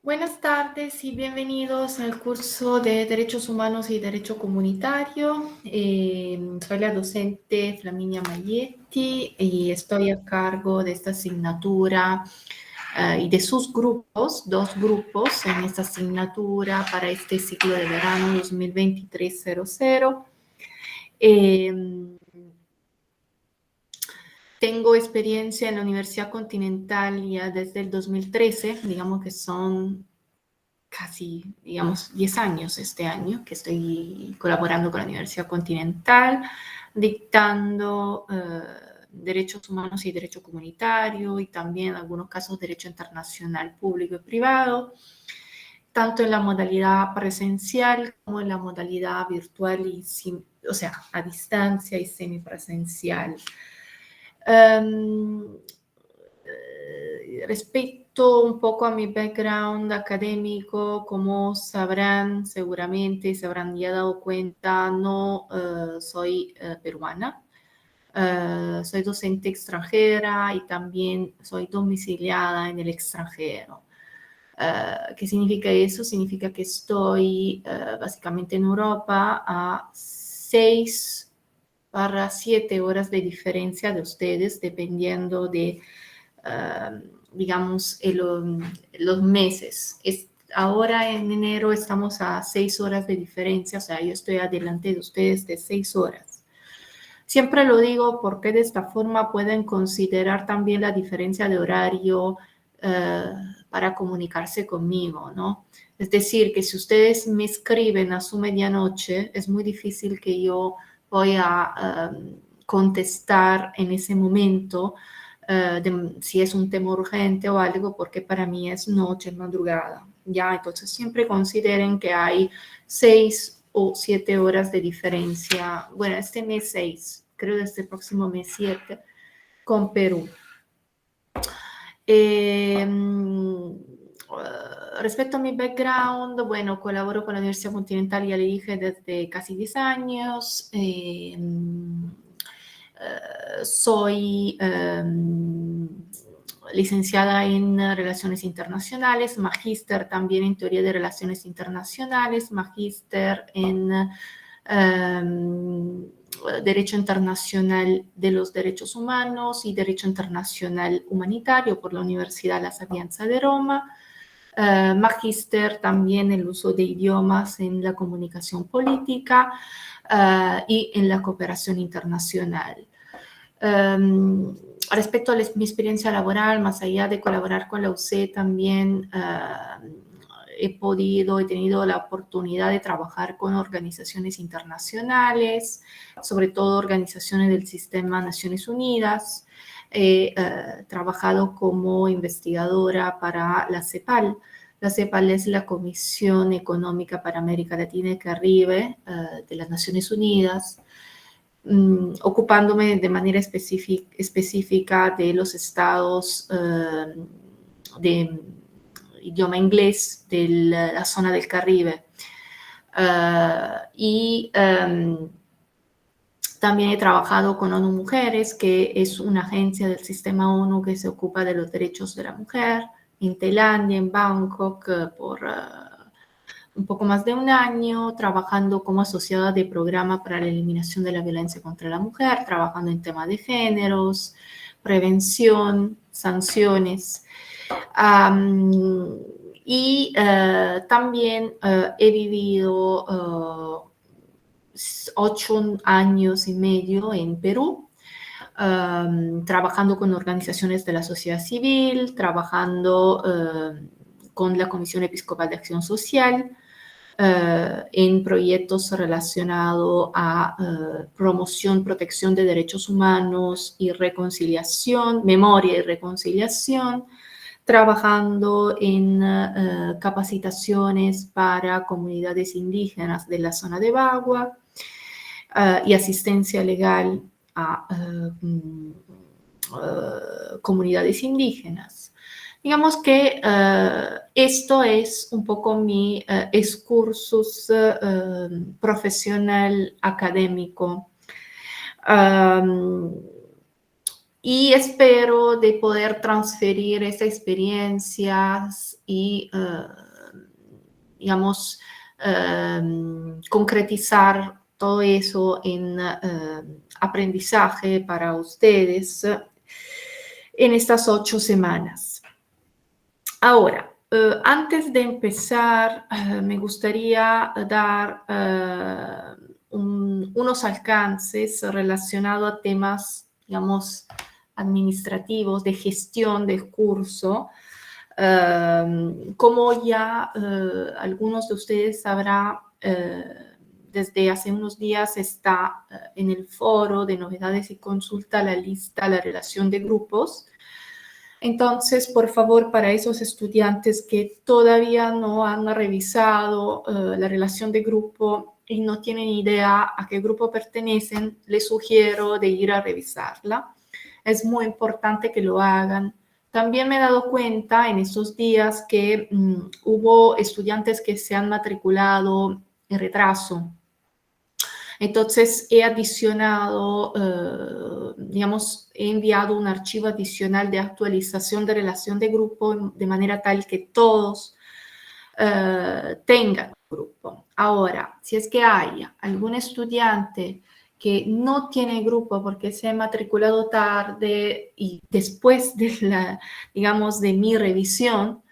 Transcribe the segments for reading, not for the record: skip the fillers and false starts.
Buenas tardes y bienvenidos al curso de Derechos Humanos y Derecho Comunitario. Soy la docente Flaminia Maietti y estoy a cargo de esta asignatura y de sus grupos, dos grupos en esta asignatura para este ciclo de verano 2023-00. Tengo experiencia en la Universidad Continental ya desde el 2013, digamos que son casi, digamos, 10 años este año que estoy colaborando con la Universidad Continental, dictando derechos humanos y derecho comunitario y también en algunos casos derecho internacional público y privado, tanto en la modalidad presencial como en la modalidad virtual y, o sea, a distancia y semipresencial. Respecto un poco a mi background académico, como sabrán seguramente, se habrán ya dado cuenta, no soy peruana. Soy docente extranjera y también soy domiciliada en el extranjero. ¿Qué significa eso? Significa que estoy básicamente en Europa a 6 a 7 horas de diferencia de ustedes, dependiendo de digamos, los meses. Ahora en enero estamos a 6 horas de diferencia, o sea, yo estoy adelante de ustedes de 6 horas. Siempre lo digo porque de esta forma pueden considerar también la diferencia de horario para comunicarse conmigo, ¿no? Es decir, que si ustedes me escriben a su medianoche, es muy difícil que yo voy a contestar en ese momento si es un tema urgente o algo, porque para mí es noche, madrugada, ¿ya? Entonces siempre consideren que hay 6 o 7 horas de diferencia, bueno, este mes 6, creo que este próximo mes 7, con Perú. Respecto a mi background, bueno, colaboro con la Universidad Continental, ya le dije, desde casi 10 años. Soy licenciada en Relaciones Internacionales, magíster también en Teoría de Relaciones Internacionales, magíster en Derecho Internacional de los Derechos Humanos y Derecho Internacional Humanitario por la Universidad La Sapienza de Roma. Magíster también en el uso de idiomas en la comunicación política y en la cooperación internacional. Respecto a mi experiencia laboral, más allá de colaborar con la UC, también he tenido la oportunidad de trabajar con organizaciones internacionales, sobre todo organizaciones del sistema Naciones Unidas. He trabajado como investigadora para la CEPAL. La CEPAL es la Comisión Económica para América Latina y Caribe de las Naciones Unidas, ocupándome de manera específica de los estados de idioma inglés de la zona del Caribe. También he trabajado con ONU Mujeres, que es una agencia del sistema ONU que se ocupa de los derechos de la mujer, en Tailandia, en Bangkok, por un poco más de un año, trabajando como asociada de programa para la eliminación de la violencia contra la mujer, trabajando en temas de géneros, prevención, sanciones. Y también he vivido 8 años y medio en Perú, trabajando con organizaciones de la sociedad civil, trabajando con la Comisión Episcopal de Acción Social, en proyectos relacionados a promoción, protección de derechos humanos y reconciliación, memoria y reconciliación, trabajando en capacitaciones para comunidades indígenas de la zona de Bagua y asistencia legal a comunidades indígenas. Digamos que esto es un poco mi excursus profesional académico. y espero de poder transferir esas experiencias y, digamos, concretizar todo eso en aprendizaje para ustedes en estas 8 semanas. Ahora, antes de empezar, me gustaría dar unos alcances relacionados a temas, digamos, administrativos, de gestión del curso. Como ya algunos de ustedes sabrán, desde hace unos días está en el foro de novedades y consulta la lista, la relación de grupos. Entonces, por favor, para esos estudiantes que todavía no han revisado la relación de grupo y no tienen idea a qué grupo pertenecen, les sugiero de ir a revisarla. Es muy importante que lo hagan. También me he dado cuenta en estos días que hubo estudiantes que se han matriculado en retraso. Entonces he adicionado, digamos, he enviado un archivo adicional de actualización de relación de grupo de manera tal que todos tengan grupo. Ahora, si es que hay algún estudiante que no tiene grupo porque se ha matriculado tarde y después de la, digamos, de mi revisión,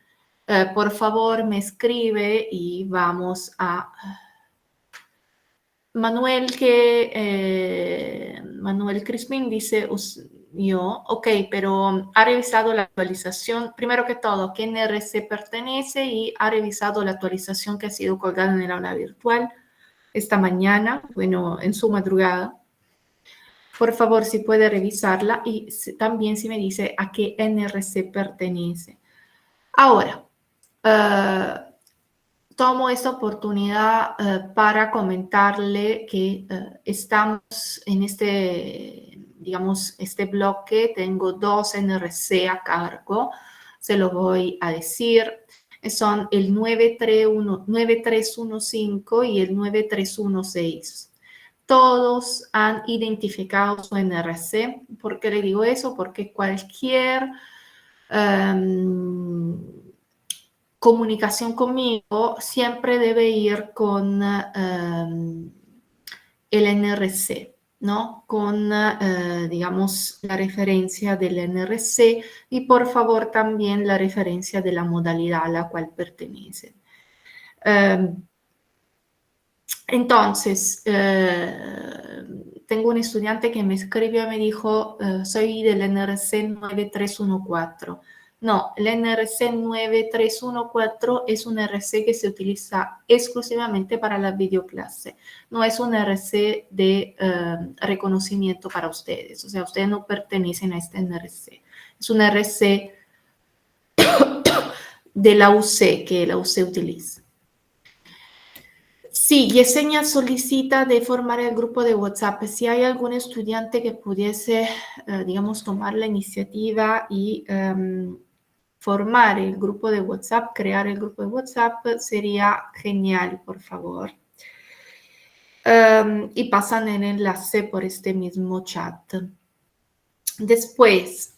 por favor me escribe y vamos a Manuel Crispin dice, yo, ok, pero ha revisado la actualización, primero que todo, a qué NRC pertenece y ha revisado la actualización que ha sido colgada en el aula virtual esta mañana, bueno, en su madrugada. Por favor, si puede revisarla y también si me dice a qué NRC pertenece. Ahora, tomo esta oportunidad para comentarle que estamos en digamos, este bloque. Tengo 2 NRC a cargo, se lo voy a decir. Son el 9315 y el 9316. Todos han identificado su NRC. ¿Por qué le digo eso? Porque cualquier comunicación conmigo siempre debe ir con el NRC, ¿no? Con, digamos, la referencia del NRC y por favor también la referencia de la modalidad a la cual pertenece. Entonces, tengo un estudiante que me escribió y me dijo, soy del NRC 9314. No, el NRC 9314 es un RC que se utiliza exclusivamente para la videoclase. No es un RC de reconocimiento para ustedes. O sea, ustedes no pertenecen a este NRC. Es un RC de la UC que la UC utiliza. Sí, Yesenia solicita de formar el grupo de WhatsApp. Si hay algún estudiante que pudiese, digamos, tomar la iniciativa y formar el grupo de WhatsApp, crear el grupo de WhatsApp, sería genial, por favor. Y pasan el enlace por este mismo chat. Después,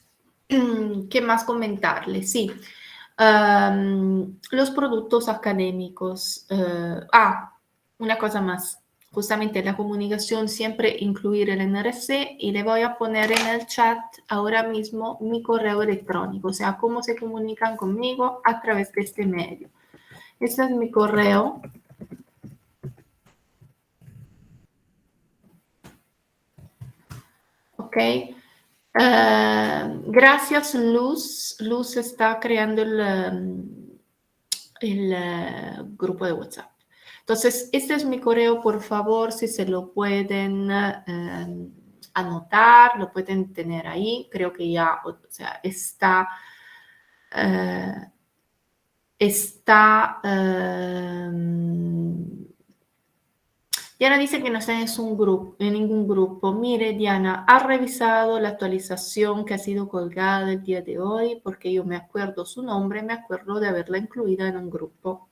¿qué más comentarles? Sí, los productos académicos. Una cosa más, justamente la comunicación, siempre incluir el NRC y le voy a poner en el chat ahora mismo mi correo electrónico, o sea, cómo se comunican conmigo a través de este medio. Este es mi correo. Ok. Gracias, Luz. Luz está creando el grupo de WhatsApp. Entonces, este es mi correo, por favor, si se lo pueden anotar, lo pueden tener ahí. Creo que ya, o sea, Diana dice que no está en ningún grupo. Mire, Diana, ¿ha revisado la actualización que ha sido colgada el día de hoy? Porque yo me acuerdo su nombre, me acuerdo de haberla incluida en un grupo.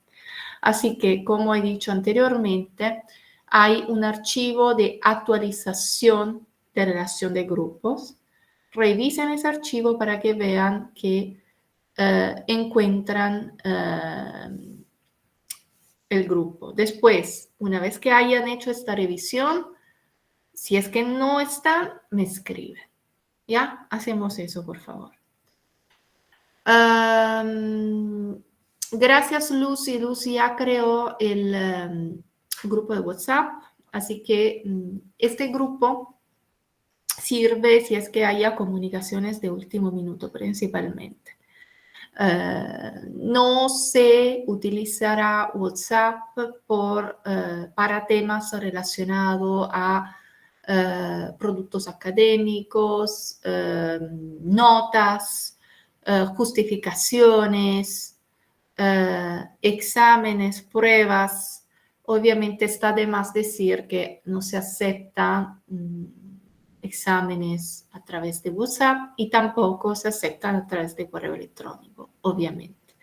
Así que, como he dicho anteriormente, hay un archivo de actualización de relación de grupos. revisen ese archivo para que vean que encuentran el grupo. Después, una vez que hayan hecho esta revisión, si es que no están, me escriben. ¿Ya? Hacemos eso, por favor. Gracias, Lucy. Lucy ya creó el grupo de WhatsApp, así que este grupo sirve si es que haya comunicaciones de último minuto principalmente. No se utilizará WhatsApp para temas relacionados a productos académicos, notas, justificaciones, exámenes, pruebas. Obviamente está de más decir que no se aceptan exámenes a través de WhatsApp y tampoco se aceptan a través de correo electrónico, obviamente.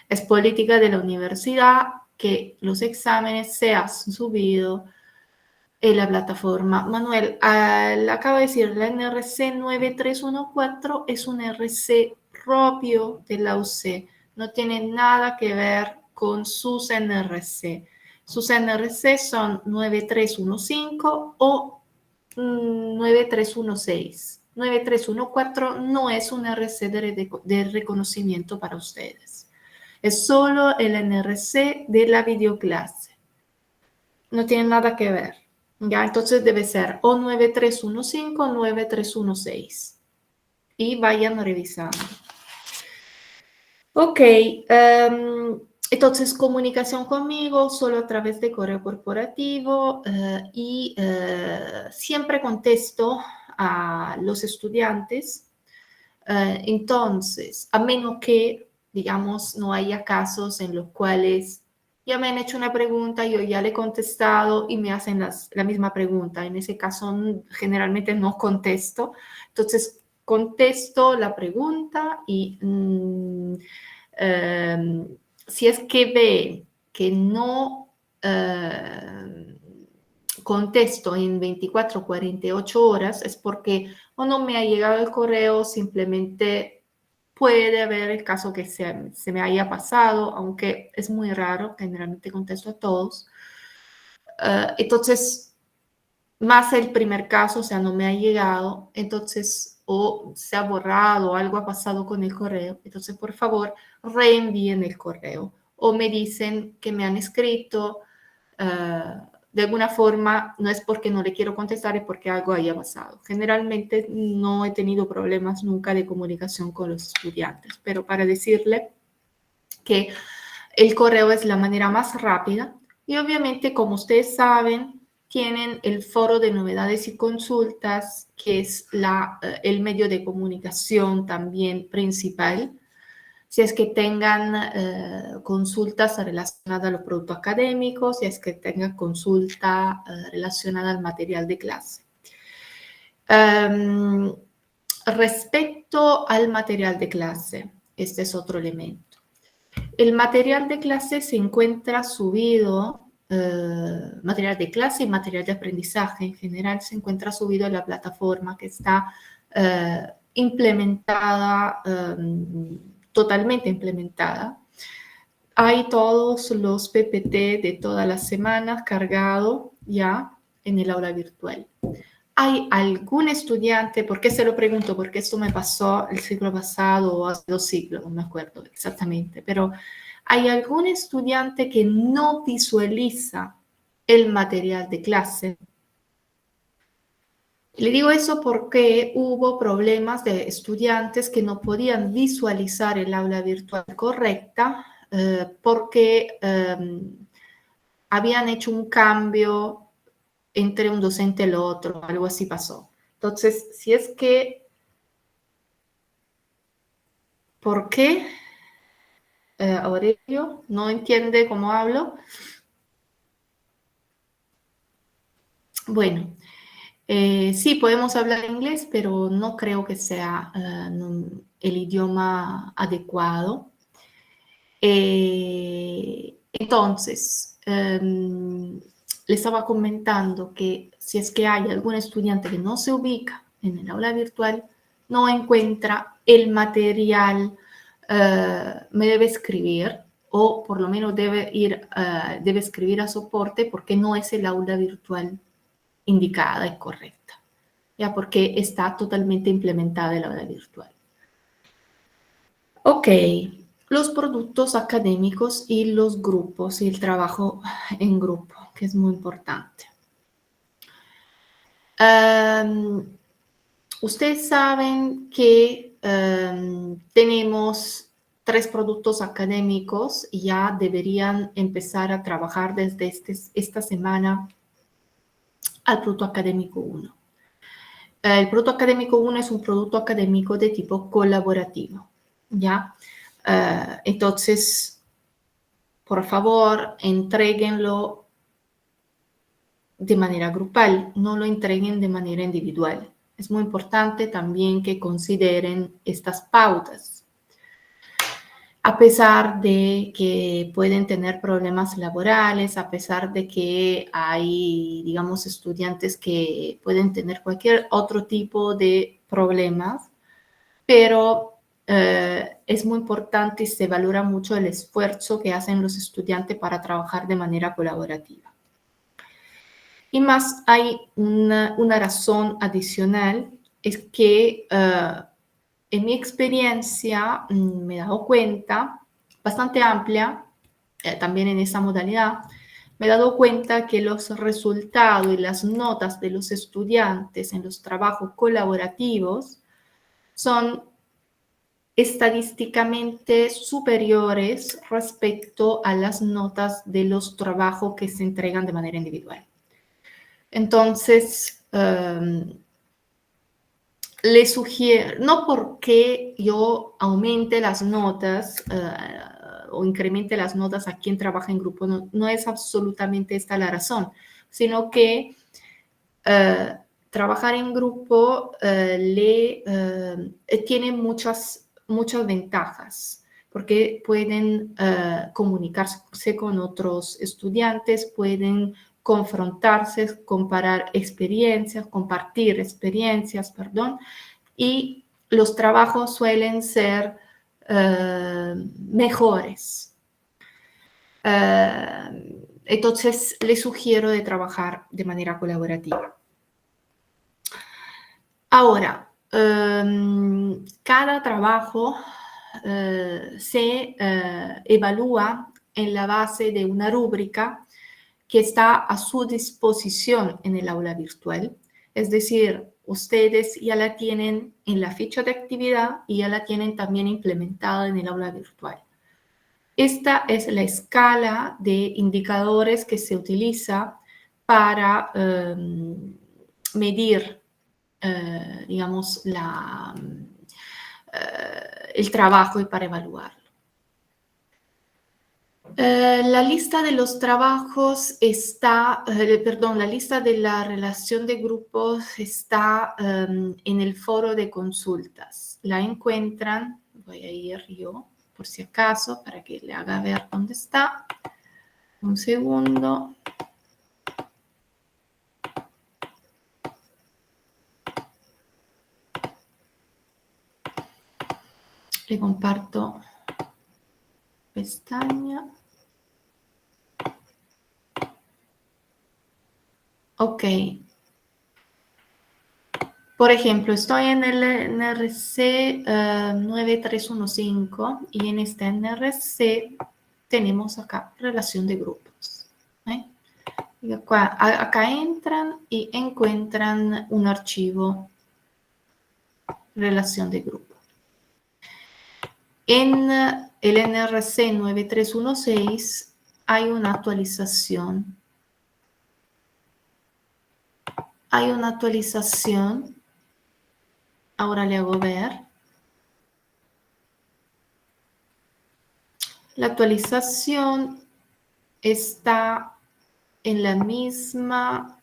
Es política de la universidad que los exámenes sean subidos en la plataforma. Manuel, acabo de decir, la NRC 9314 es un RC propio de la UC, no tiene nada que ver con sus NRC. Sus NRC son 9315 o 9316. 9314 no es un RC de reconocimiento para ustedes. Es solo el NRC de la videoclase. No tiene nada que ver. ¿Ya? Entonces debe ser o 9315 o 9316. Y vayan revisando. Ok. Entonces, comunicación conmigo solo a través de correo corporativo y siempre contesto a los estudiantes. Entonces, a menos que, digamos, no haya casos en los cuales ya me han hecho una pregunta, yo ya le he contestado y me hacen la misma pregunta. En ese caso, generalmente no contesto. Entonces, contesto la pregunta y si es que ve que no contesto en 24 o 48 horas, es porque o no me ha llegado el correo, simplemente puede haber el caso que se me haya pasado, aunque es muy raro, generalmente contesto a todos. Entonces, más el primer caso, o sea, no me ha llegado, entonces, o se ha borrado, o algo ha pasado con el correo, entonces, por favor, reenvíen el correo, o me dicen que me han escrito, de alguna forma, no es porque no le quiero contestar, es porque algo haya pasado. Generalmente no he tenido problemas nunca de comunicación con los estudiantes, pero para decirle que el correo es la manera más rápida y obviamente, como ustedes saben, tienen el foro de novedades y consultas, que es el medio de comunicación también principal. Si es que tengan consultas relacionadas a los productos académicos, si es que tengan consulta relacionada al material de clase. Respecto al material de clase, este es otro elemento. El material de clase se encuentra subido, material de clase y material de aprendizaje en general se encuentra subido en la plataforma que está implementada, totalmente implementada. Hay todos los PPT de todas las semanas cargados ya en el aula virtual. ¿Hay algún estudiante, por qué se lo pregunto? Porque esto me pasó el ciclo pasado o hace 2 ciclos, no me acuerdo exactamente, pero ¿hay algún estudiante que no visualiza el material de clase? Le digo eso porque hubo problemas de estudiantes que no podían visualizar el aula virtual correcta porque habían hecho un cambio entre un docente y el otro, algo así pasó. Entonces, si es que, ¿por qué Aurelio no entiende cómo hablo? Bueno, sí, podemos hablar inglés, pero no creo que sea el idioma adecuado. Entonces, le estaba comentando que si es que hay algún estudiante que no se ubica en el aula virtual, no encuentra el material, me debe escribir o por lo menos debe escribir a soporte porque no es el aula virtual indicada y correcta, ya porque está totalmente implementada el aula virtual. Ok, los productos académicos y los grupos y el trabajo en grupo, que es muy importante. Ustedes saben que tenemos 3 productos académicos y ya deberían empezar a trabajar desde esta semana al producto académico 1. El producto académico 1 es un producto académico de tipo colaborativo, ¿ya? Entonces, por favor, entréguenlo de manera grupal, no lo entreguen de manera individual. Es muy importante también que consideren estas pautas. A pesar de que pueden tener problemas laborales, a pesar de que hay, digamos, estudiantes que pueden tener cualquier otro tipo de problemas, pero es muy importante y se valora mucho el esfuerzo que hacen los estudiantes para trabajar de manera colaborativa. Y más hay una razón adicional, es que en mi experiencia me he dado cuenta, bastante amplia, también en esa modalidad, me he dado cuenta que los resultados y las notas de los estudiantes en los trabajos colaborativos son estadísticamente superiores respecto a las notas de los trabajos que se entregan de manera individual. Entonces, les sugiero, no porque yo aumente las notas o incremente las notas a quien trabaja en grupo, no es absolutamente esta la razón, sino que trabajar en grupo tiene muchas ventajas, porque pueden comunicarse con otros estudiantes, pueden confrontarse, compartir experiencias, perdón, y los trabajos suelen ser mejores. Entonces, les sugiero de trabajar de manera colaborativa. Ahora, cada trabajo se evalúa en la base de una rúbrica que está a su disposición en el aula virtual. Es decir, ustedes ya la tienen en la ficha de actividad y ya la tienen también implementada en el aula virtual. Esta es la escala de indicadores que se utiliza para medir, digamos, el trabajo y para evaluarlo. La lista de los trabajos está, la lista de la relación de grupos está en el foro de consultas. La encuentran, voy a ir yo por si acaso para que le haga ver dónde está. Un segundo. Le comparto pestaña. Ok. Por ejemplo, estoy en el NRC 9315 y en este NRC tenemos acá relación de grupos. Y acá entran y encuentran un archivo relación de grupo. En el NRC 9316 hay una actualización. Hay una actualización. Ahora le hago ver. La actualización está en la misma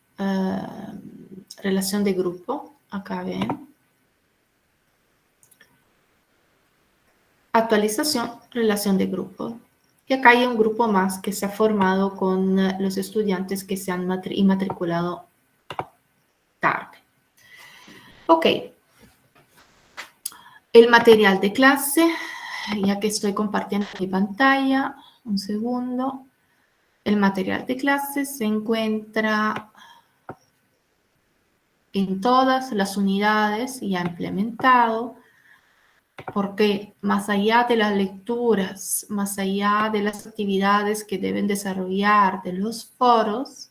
relación de grupo. Acá ven. Actualización, relación de grupo. Y acá hay un grupo más que se ha formado con los estudiantes que se han inmatriculado tarde. Ok. El material de clase, ya que estoy compartiendo mi pantalla, un segundo. El material de clase se encuentra en todas las unidades ya implementado, porque más allá de las lecturas, más allá de las actividades que deben desarrollar de los foros,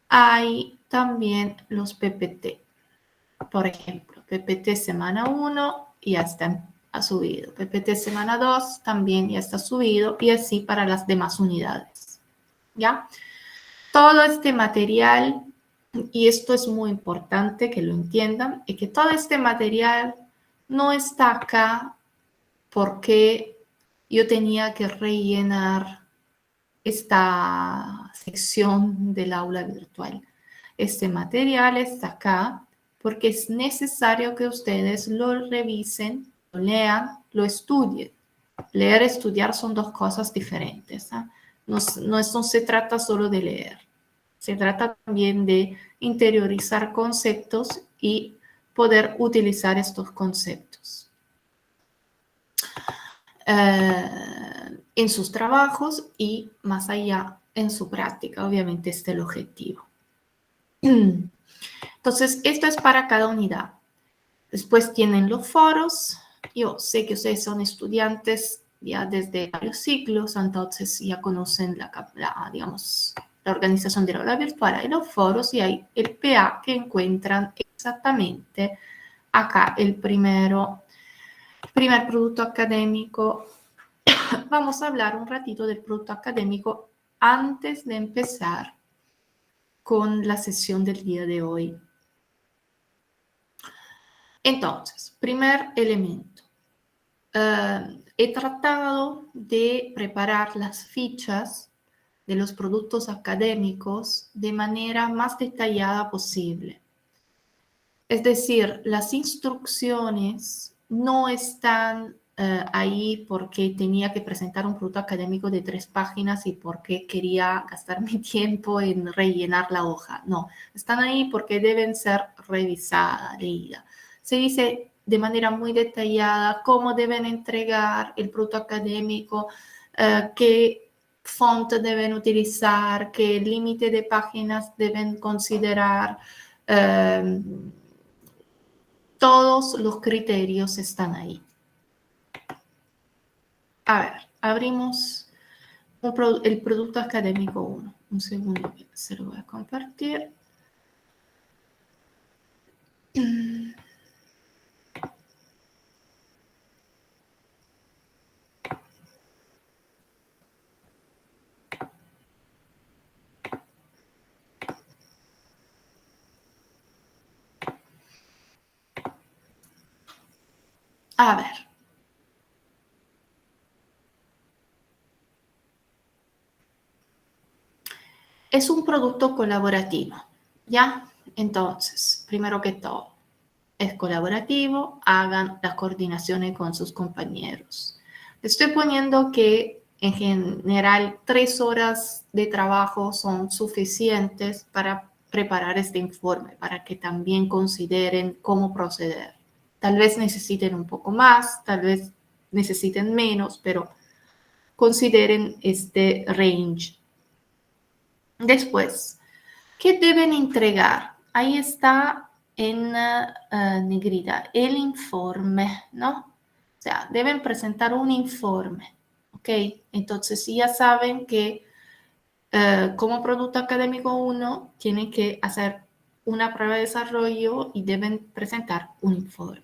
hay también los PPT. Por ejemplo, PPT semana 1 ya está subido. PPT semana 2 también ya está subido y así para las demás unidades. ¿Ya? Todo este material, y esto es muy importante que lo entiendan, es que todo este material no está acá porque yo tenía que rellenar esta sección del aula virtual. Este material está acá porque es necesario que ustedes lo revisen, lo lean, lo estudien. Leer y estudiar son dos cosas diferentes. ¿Eh? No se trata solo de leer. Se trata también de interiorizar conceptos y poder utilizar estos conceptos en sus trabajos y más allá en su práctica. Obviamente este es el objetivo. Entonces, esto es para cada unidad. Después tienen los foros. Yo sé que ustedes son estudiantes ya desde varios ciclos, entonces ya conocen digamos, la organización de la aula virtual. Hay los foros y hay el PA que encuentran exactamente acá, el primer producto académico. Vamos a hablar un ratito del producto académico antes de empezar con la sesión del día de hoy. Entonces, primer elemento. He tratado de preparar las fichas de los productos académicos de manera más detallada posible. Es decir, las instrucciones no están ahí porque tenía que presentar un producto académico de 3 páginas y porque quería gastar mi tiempo en rellenar la hoja. No, están ahí porque deben ser revisadas, leídas. Se dice de manera muy detallada cómo deben entregar el producto académico, qué font deben utilizar, qué límite de páginas deben considerar. Todos los criterios están ahí. A ver, abrimos el producto académico 1. Un segundo, se lo voy a compartir. A ver. Es un producto colaborativo, ¿ya? Entonces, primero que todo, es colaborativo, hagan las coordinaciones con sus compañeros. Estoy poniendo que en general 3 horas de trabajo son suficientes para preparar este informe, para que también consideren cómo proceder. Tal vez necesiten un poco más, tal vez necesiten menos, pero consideren este range. Después, ¿qué deben entregar? Ahí está en negrita el informe, ¿no? O sea, deben presentar un informe, ¿ok? Entonces, ya saben que como producto académico 1 tienen que hacer una prueba de desarrollo y deben presentar un informe.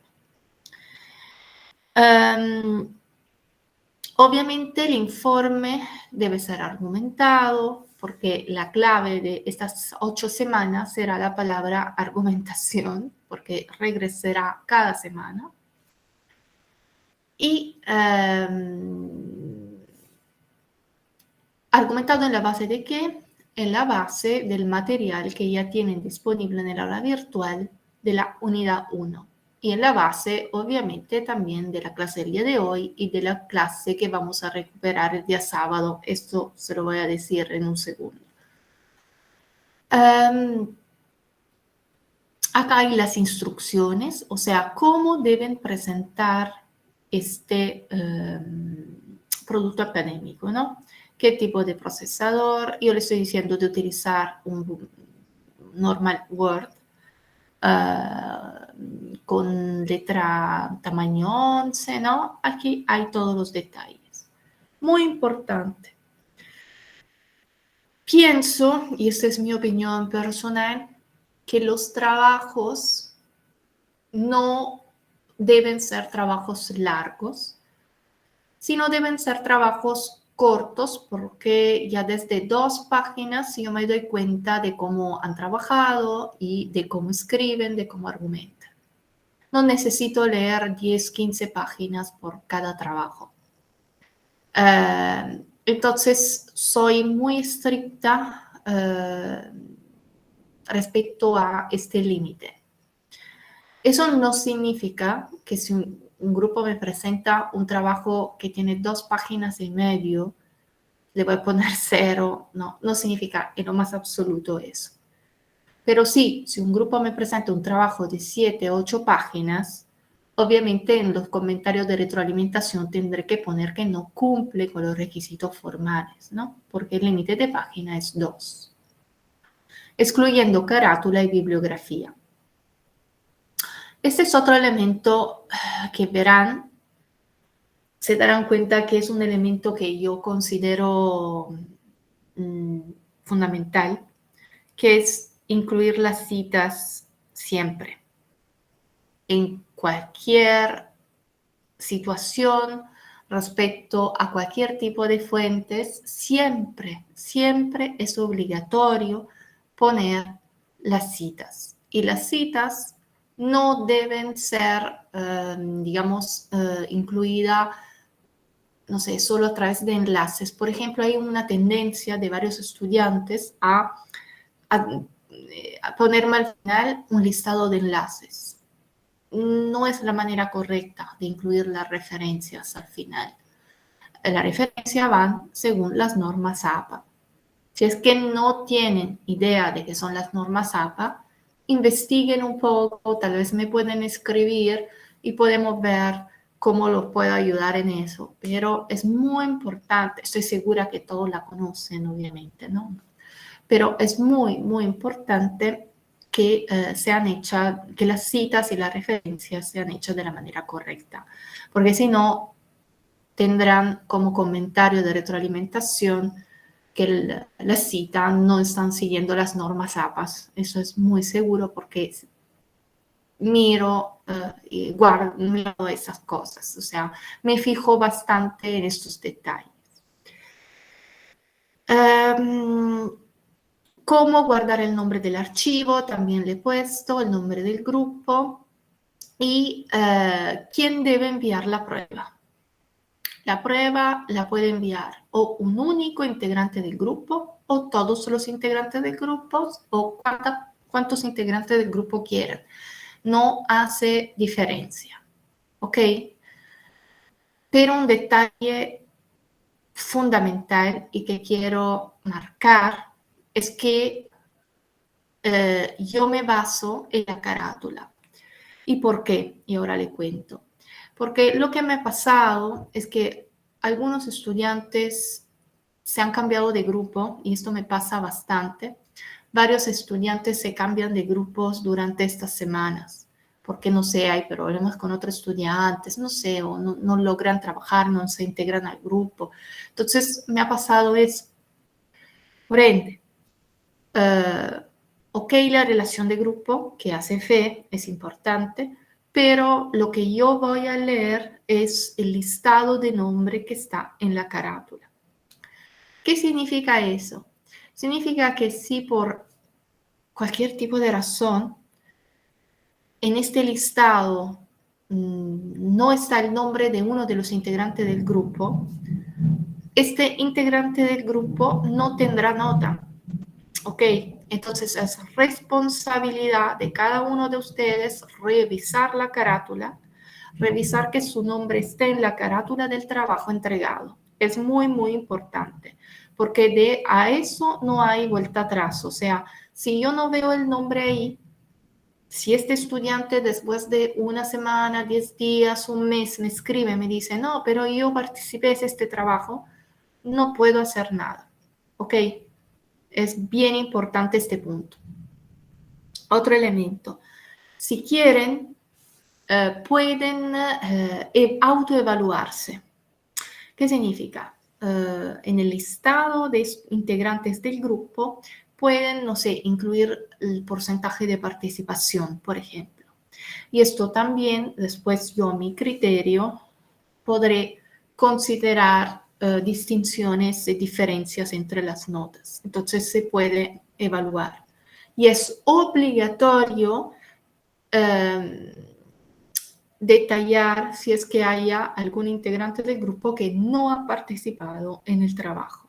Obviamente el informe debe ser argumentado porque la clave de estas 8 semanas será la palabra argumentación, porque regresará cada semana. Y argumentado en la base de qué? En la base del material que ya tienen disponible en el aula virtual de la unidad 1. Y en la base, obviamente, también de la clase del día de hoy y de la clase que vamos a recuperar el día sábado. Esto se lo voy a decir en un segundo. Acá hay las instrucciones, o sea, cómo deben presentar este producto académico, ¿no? ¿Qué tipo de procesador? Yo le estoy diciendo de utilizar un normal Word con letra tamaño 11, ¿no? Aquí hay todos los detalles. Muy importante. Pienso, y esta es mi opinión personal, que los trabajos no deben ser trabajos largos, sino deben ser trabajos cortos, porque ya desde 2 páginas yo me doy cuenta de cómo han trabajado y de cómo escriben, de cómo argumentan. No necesito leer 10, 15 páginas por cada trabajo. Entonces, soy muy estricta respecto a este límite. Eso no significa que si un grupo me presenta un trabajo que tiene 2 páginas y medio, le voy a poner 0. No, no significa en lo más absoluto eso. Pero sí, si un grupo me presenta un trabajo de 7, 8 páginas, obviamente en los comentarios de retroalimentación tendré que poner que no cumple con los requisitos formales, ¿no? Porque el límite de página es 2, excluyendo carátula y bibliografía. Este es otro elemento que verán, se darán cuenta que es un elemento que yo considero fundamental, que es incluir las citas siempre, en cualquier situación, respecto a cualquier tipo de fuentes, siempre, siempre es obligatorio poner las citas. Y las citas no deben ser, digamos, incluidas, no sé, solo a través de enlaces. Por ejemplo, hay una tendencia de varios estudiantes a ponerme al final un listado de enlaces. No es la manera correcta de incluir las referencias al final. Las referencias van según las normas APA. Si es que no tienen idea de qué son las normas APA, investiguen un poco, tal vez me pueden escribir y podemos ver cómo los puedo ayudar en eso. Pero es muy importante, estoy segura que todos la conocen, obviamente, ¿no? Pero es muy, muy importante que sean hechas, que las citas y las referencias sean hechas de la manera correcta, porque si no, tendrán como comentario de retroalimentación que las citas no están siguiendo las normas APAS. Eso es muy seguro porque miro y guardo esas cosas, o sea, me fijo bastante en estos detalles. Cómo guardar el nombre del archivo, también le he puesto el nombre del grupo y quién debe enviar la prueba. La prueba la puede enviar o un único integrante del grupo o todos los integrantes del grupo o cuántos integrantes del grupo quieran. No hace diferencia, ¿ok? Pero un detalle fundamental y que quiero marcar es que yo me baso en la carátula. ¿Y por qué? Y ahora le cuento. Porque lo que me ha pasado es que algunos estudiantes se han cambiado de grupo y esto me pasa bastante. Varios estudiantes se cambian de grupos durante estas semanas porque no sé, hay problemas con otros estudiantes, no sé, o no logran trabajar, no se integran al grupo. Entonces me ha pasado eso. Por ende, ok, la relación de grupo que hace fe es importante, pero lo que yo voy a leer es el listado de nombre que está en la carátula. ¿Qué significa eso? Significa que si por cualquier tipo de razón en este listado no está el nombre de uno de los integrantes del grupo, este integrante del grupo no tendrá nota. ¿Ok? Entonces es responsabilidad de cada uno de ustedes revisar la carátula, revisar que su nombre esté en la carátula del trabajo entregado. Es muy, muy importante, porque a eso no hay vuelta atrás. O sea, si yo no veo el nombre ahí, Si este estudiante después de una semana, 10 días, un mes me escribe, me dice, no, pero yo participé en este trabajo, no puedo hacer nada. ¿Ok? Es bien importante este punto. Otro elemento. Si quieren, pueden autoevaluarse. ¿Qué significa? En el listado de integrantes del grupo pueden, no sé, incluir el porcentaje de participación, por ejemplo. Y esto también, después yo a mi criterio, podré considerar distinciones y diferencias entre las notas. Entonces se puede evaluar. Y es obligatorio detallar si es que haya algún integrante del grupo que no ha participado en el trabajo.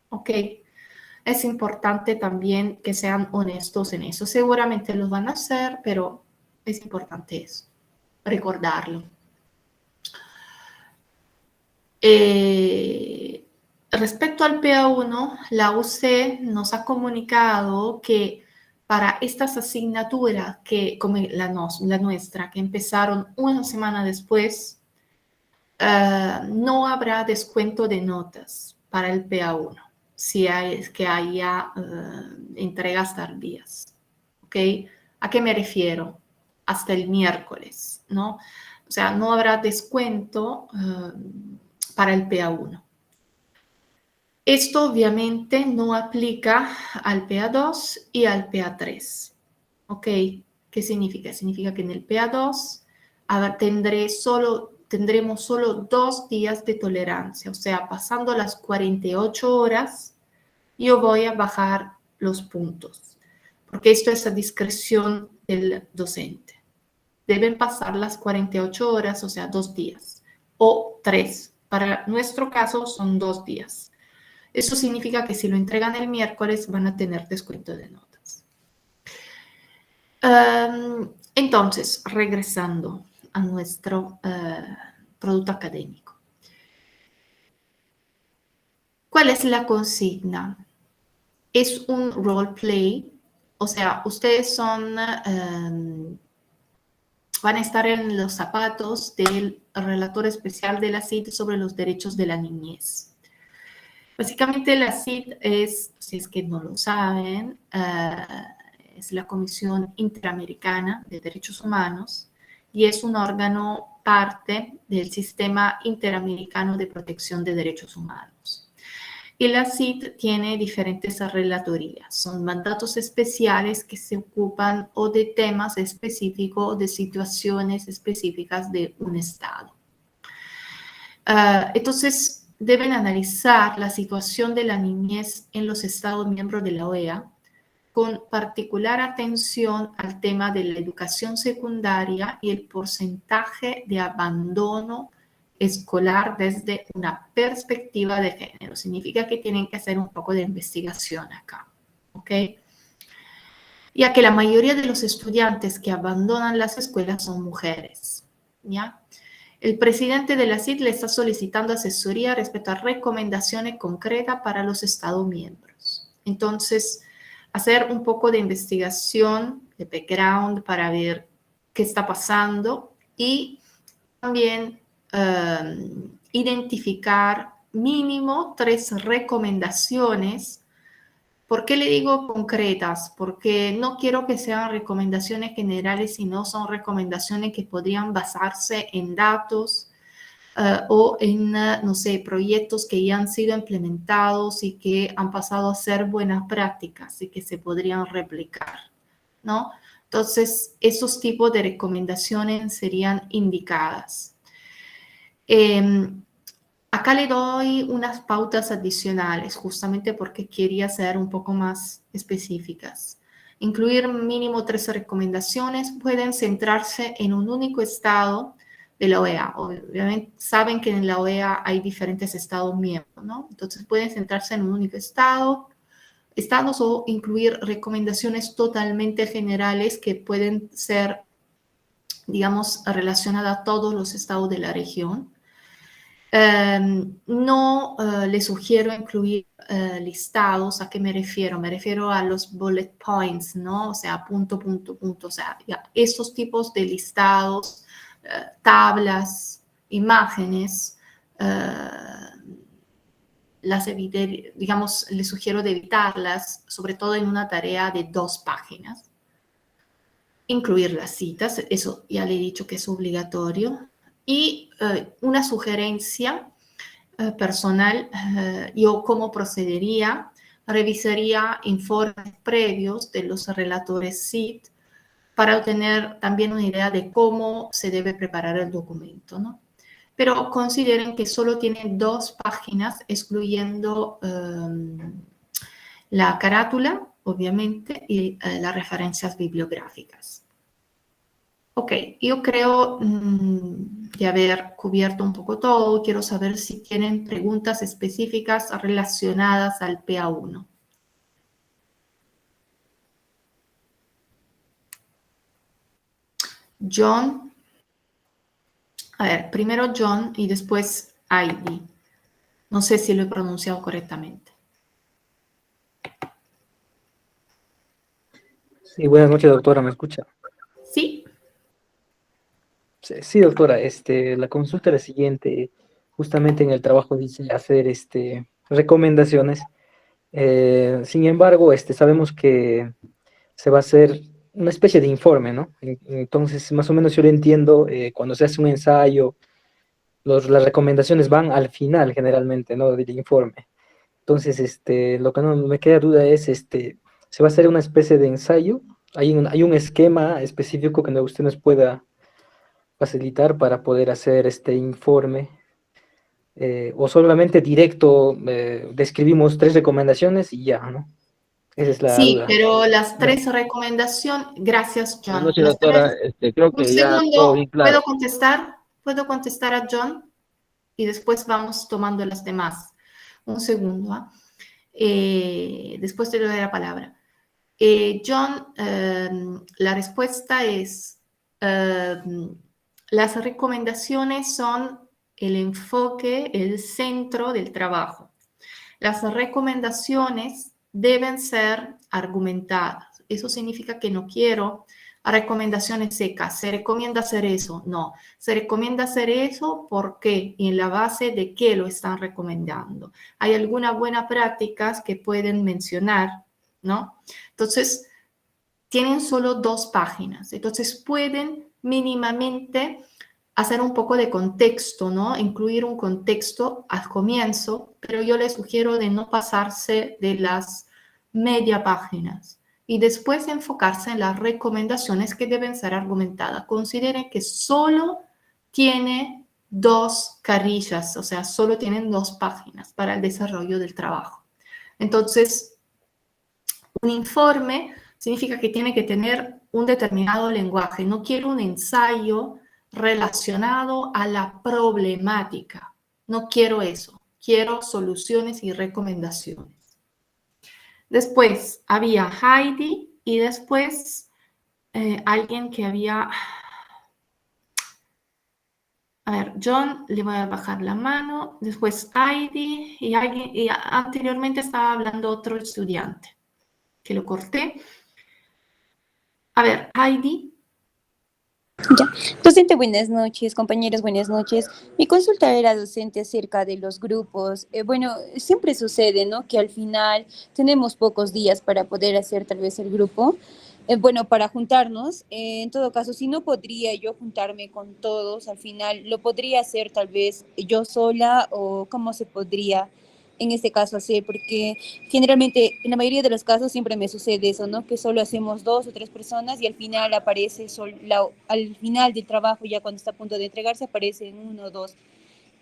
¿Ok? Es importante también que sean honestos en eso. Seguramente lo van a hacer, pero es importante eso, recordarlo. Respecto al PA1, la UC nos ha comunicado que para estas asignaturas, que, como la nuestra, que empezaron una semana después, no habrá descuento de notas para el PA1, si es que haya entregas tardías. ¿Ok? ¿A qué me refiero? Hasta el miércoles, ¿no? O sea, no habrá descuento para el PA1. Esto obviamente no aplica al PA2 y al PA3. ¿Ok? ¿Qué significa? Significa que en el PA2 tendremos solo 2 días de tolerancia. O sea, pasando las 48 horas, yo voy a bajar los puntos. Porque esto es a discreción del docente. Deben pasar las 48 horas, o sea, 2 días. O 3. Para nuestro caso son 2 días. Eso significa que si lo entregan el miércoles van a tener descuento de notas. Entonces, regresando a nuestro producto académico. ¿Cuál es la consigna? Es un role play, o sea, ustedes van a estar en los zapatos del relator especial de la CID sobre los derechos de la niñez. Básicamente la CID es, si es que no lo saben, es la Comisión Interamericana de Derechos Humanos y es un órgano parte del Sistema Interamericano de Protección de Derechos Humanos. Y la CID tiene diferentes relatorías, son mandatos especiales que se ocupan o de temas específicos o de situaciones específicas de un Estado. Entonces, deben analizar la situación de la niñez en los Estados miembros de la OEA con particular atención al tema de la educación secundaria y el porcentaje de abandono escolar desde una perspectiva de género. Significa que tienen que hacer un poco de investigación acá, ¿ok? Ya que la mayoría de los estudiantes que abandonan las escuelas son mujeres, ¿ya? El presidente de la CID le está solicitando asesoría respecto a recomendaciones concretas para los Estados miembros. Entonces, hacer un poco de investigación, de background, para ver qué está pasando y también identificar mínimo 3 recomendaciones. ¿Por qué le digo concretas? Porque no quiero que sean recomendaciones generales, sino son recomendaciones que podrían basarse en datos o en, no sé, proyectos que ya han sido implementados y que han pasado a ser buenas prácticas y que se podrían replicar, ¿no? Entonces, esos tipos de recomendaciones serían indicadas. Acá le doy unas pautas adicionales, justamente porque quería ser un poco más específicas. Incluir mínimo 3 recomendaciones, pueden centrarse en un único estado de la OEA. Obviamente saben que en la OEA hay diferentes estados miembros, ¿no? Entonces pueden centrarse en un único estados o incluir recomendaciones totalmente generales que pueden ser, digamos, relacionadas a todos los estados de la región. No le sugiero incluir listados. ¿A qué me refiero? Me refiero a los bullet points, ¿no? O sea, punto, punto, punto. O sea, estos tipos de listados, tablas, imágenes, digamos, les sugiero de evitarlas, sobre todo en una tarea de 2 páginas. Incluir las citas, eso ya le he dicho que es obligatorio. Y una sugerencia personal, yo cómo procedería, revisaría informes previos de los relatores CIT para obtener también una idea de cómo se debe preparar el documento, ¿no? Pero consideren que solo tiene 2 páginas, excluyendo la carátula, obviamente, y las referencias bibliográficas. Ok, yo creo de haber cubierto un poco todo. Quiero saber si tienen preguntas específicas relacionadas al PA1. John, a ver, primero John y después Heidi. No sé si lo he pronunciado correctamente. Sí, buenas noches, doctora, ¿me escucha? Sí. Sí, doctora, la consulta es la siguiente. Justamente en el trabajo dice hacer recomendaciones. Sin embargo, sabemos que se va a hacer una especie de informe, ¿no? Entonces, más o menos yo lo entiendo, cuando se hace un ensayo, las recomendaciones van al final generalmente, ¿no? Del informe. Entonces, lo que no me queda duda es, ¿se va a hacer una especie de ensayo? ¿Hay un esquema específico que usted nos pueda facilitar para poder hacer este informe? O solamente directo, describimos 3 recomendaciones y ya, ¿no? Esa es la Sí, duda. pero las No. 3 recomendaciones, gracias Buenas John. noches, Las 3, doctora. Creo un que ya todo segundo, bien claro. ¿puedo contestar a John? Y después vamos tomando las demás. Un segundo, ¿ah? Después te doy la palabra. John, la respuesta es, las recomendaciones son el enfoque, el centro del trabajo. Las recomendaciones deben ser argumentadas. Eso significa que no quiero recomendaciones secas. ¿Se recomienda hacer eso? No. Se recomienda hacer eso porque y en la base de qué lo están recomendando. Hay algunas buenas prácticas que pueden mencionar, ¿no? Entonces, tienen solo 2 páginas. Entonces, pueden mínimamente hacer un poco de contexto, ¿no? Incluir un contexto al comienzo, pero yo les sugiero de no pasarse de las media páginas y después enfocarse en las recomendaciones que deben ser argumentadas. Consideren que solo tiene 2 carillas, o sea, solo tienen 2 páginas para el desarrollo del trabajo. Entonces, un informe significa que tiene que tener un determinado lenguaje. No quiero un ensayo relacionado a la problemática. No quiero eso. Quiero soluciones y recomendaciones. Después había Heidi y después alguien que había... A ver, John, le voy a bajar la mano. Después Heidi y anteriormente estaba hablando otro estudiante que lo corté. A ver, Heidi. Ya. Docente, buenas noches, compañeros, buenas noches. Mi consulta era docente acerca de los grupos. Bueno, siempre sucede, ¿no? Que al final tenemos pocos días para poder hacer tal vez el grupo. Bueno, para juntarnos. En todo caso, si no podría yo juntarme con todos, al final lo podría hacer tal vez yo sola o cómo se podría en este caso hacer, porque generalmente en la mayoría de los casos siempre me sucede eso, ¿no? Que solo hacemos 2 o 3 personas y al final aparece, al final del trabajo, ya cuando está a punto de entregarse, aparecen 1 o 2.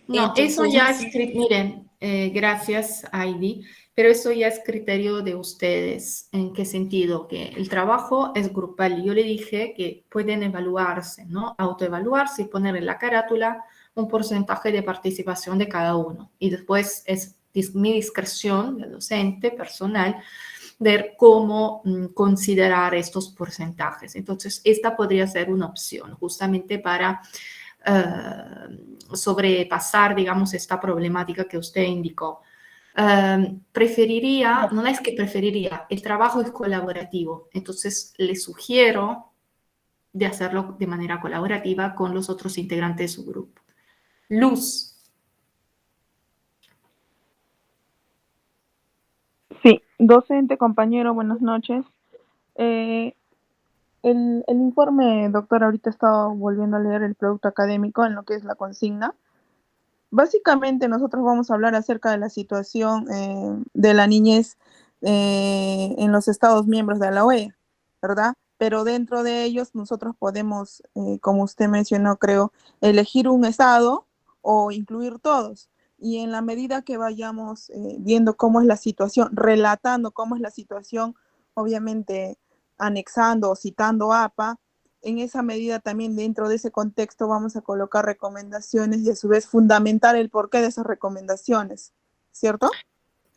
No, eso Entonces, ya es, miren, gracias Heidi, pero eso ya es criterio de ustedes. ¿En qué sentido? Que el trabajo es grupal. Yo le dije que pueden evaluarse, ¿no? Autoevaluarse y poner en la carátula un porcentaje de participación de cada uno. Y después es mi discreción de docente personal ver cómo considerar estos porcentajes. Entonces, esta podría ser una opción justamente para sobrepasar, digamos, esta problemática que usted indicó. Preferiría, no es que preferiría, el trabajo es colaborativo, entonces le sugiero de hacerlo de manera colaborativa con los otros integrantes de su grupo. Luz. Sí, docente, compañero, buenas noches. Eh, el informe, doctor, ahorita estaba volviendo a leer el producto académico en lo que es la consigna. Básicamente nosotros vamos a hablar acerca de la situación de la niñez en los Estados miembros de la OEA, ¿verdad? Pero dentro de ellos nosotros podemos, como usted mencionó, creo, elegir un estado o incluir todos. Y en la medida que vayamos viendo cómo es la situación, relatando cómo es la situación, obviamente anexando o citando APA, en esa medida también dentro de ese contexto vamos a colocar recomendaciones y a su vez fundamentar el porqué de esas recomendaciones, ¿cierto?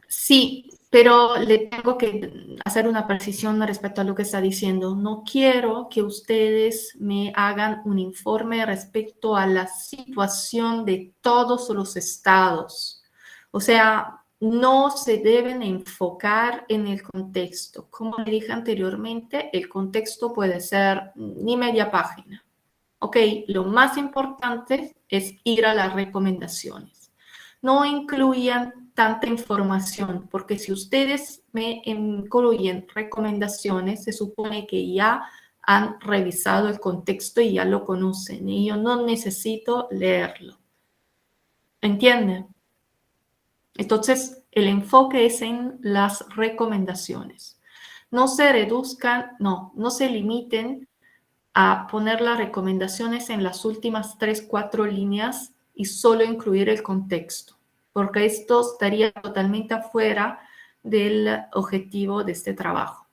Sí, pero le tengo que hacer una precisión respecto a lo que está diciendo. No quiero que ustedes me hagan un informe respecto a la situación de todos los estados. O sea, no se deben enfocar en el contexto. Como le dije anteriormente, el contexto puede ser ni media página. Ok, lo más importante es ir a las recomendaciones. No incluyan tanta información, porque si ustedes me incluyen recomendaciones, se supone que ya han revisado el contexto y ya lo conocen, y yo no necesito leerlo. ¿Entienden? Entonces, el enfoque es en las recomendaciones. No se reduzcan, no se limiten a poner las recomendaciones en las últimas 3, 4 líneas y solo incluir el contexto, porque esto estaría totalmente afuera del objetivo de este trabajo.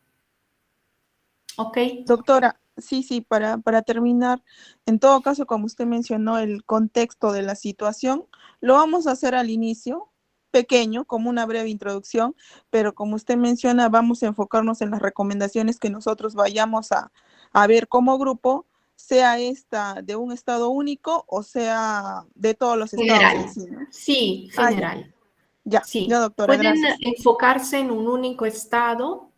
¿Ok? Doctora, sí, para terminar, en todo caso, como usted mencionó, el contexto de la situación, lo vamos a hacer al inicio, pequeño, como una breve introducción, pero como usted menciona, vamos a enfocarnos en las recomendaciones que nosotros vayamos a ver como grupo, sea esta de un estado único o sea de todos los estados en General. sí, ¿no? Sí, Ah, ya, general. ya, Sí. doctora, Pueden gracias. enfocarse en un único estado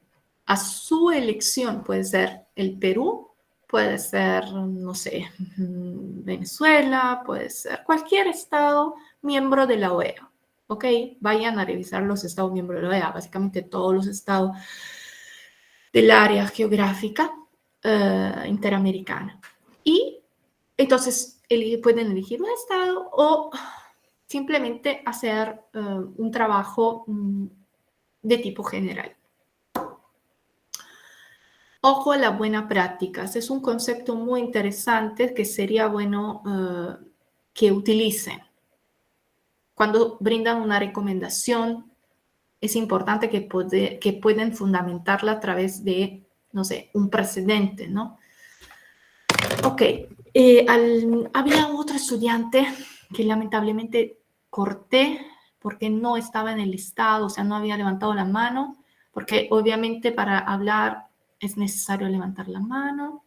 a su elección. Puede ser el Perú, puede ser, no sé, Venezuela, puede ser cualquier estado miembro de la OEA. ¿Ok? Vayan a revisar los estados miembros de la OEA, básicamente todos los estados del área geográfica interamericana. Y entonces pueden elegir un estado o simplemente hacer un trabajo de tipo general. Ojo a las buenas prácticas. Es un concepto muy interesante que sería bueno que utilicen. Cuando brindan una recomendación, es importante que pueden fundamentarla a través de, no sé, un precedente, ¿no? Ok, había otro estudiante que lamentablemente corté porque no estaba en el listado, o sea, no había levantado la mano, porque obviamente para hablar es necesario levantar la mano,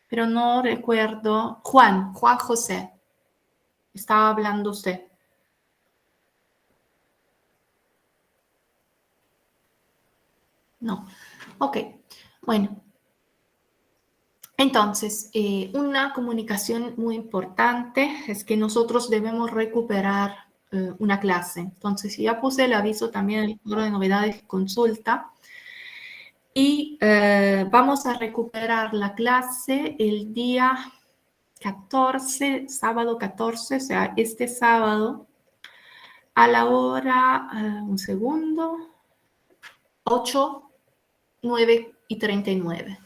pero no recuerdo. Juan José, estaba hablando usted. No, ok, bueno. Entonces, una comunicación muy importante es que nosotros debemos recuperar una clase. Entonces, ya puse el aviso también en el foro de novedades y consulta. Y vamos a recuperar la clase el día 14, sábado 14, o sea, este sábado, a la hora, un segundo, 8, 9:39.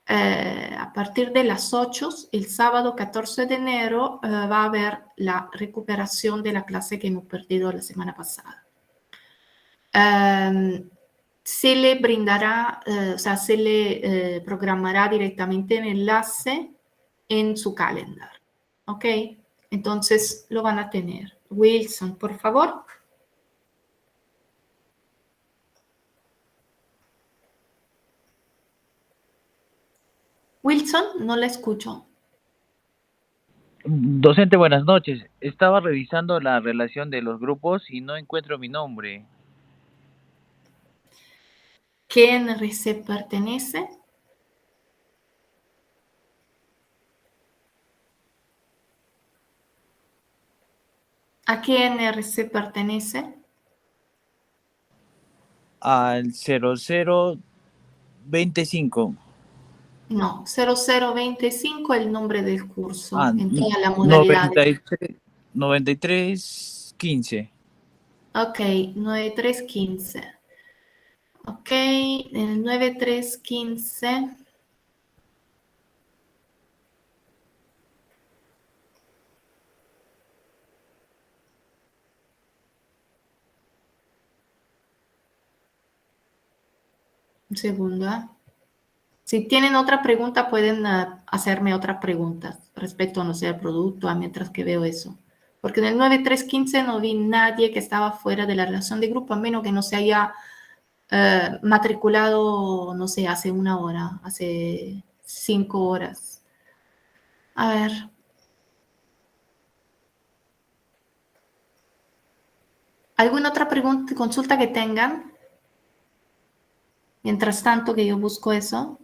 A partir de las 8, el sábado 14 de enero, va a haber la recuperación de la clase que hemos perdido la semana pasada. Se le brindará, o sea, se le programará directamente el enlace en su calendar. ¿Ok? Entonces lo van a tener. Wilson, por favor. Wilson, no la escucho. Docente, buenas noches. Estaba revisando la relación de los grupos y no encuentro mi nombre. ¿Qué NRC pertenece? ¿A qué NRC pertenece? Al 0025. No, 0025 el nombre del curso, Ah, en todas las modalidades. 9315. Ok, 9315. Ok, el 9315. Un segundo, ¿eh? Si tienen otra pregunta, pueden hacerme otras preguntas respecto a, no sé, al producto, mientras que veo eso. Porque en el 9315 no vi nadie que estaba fuera de la relación de grupo, a menos que no se haya matriculado, no sé, hace una hora, hace 5 horas. A ver. ¿Alguna otra pregunta, consulta que tengan? Mientras tanto que yo busco eso.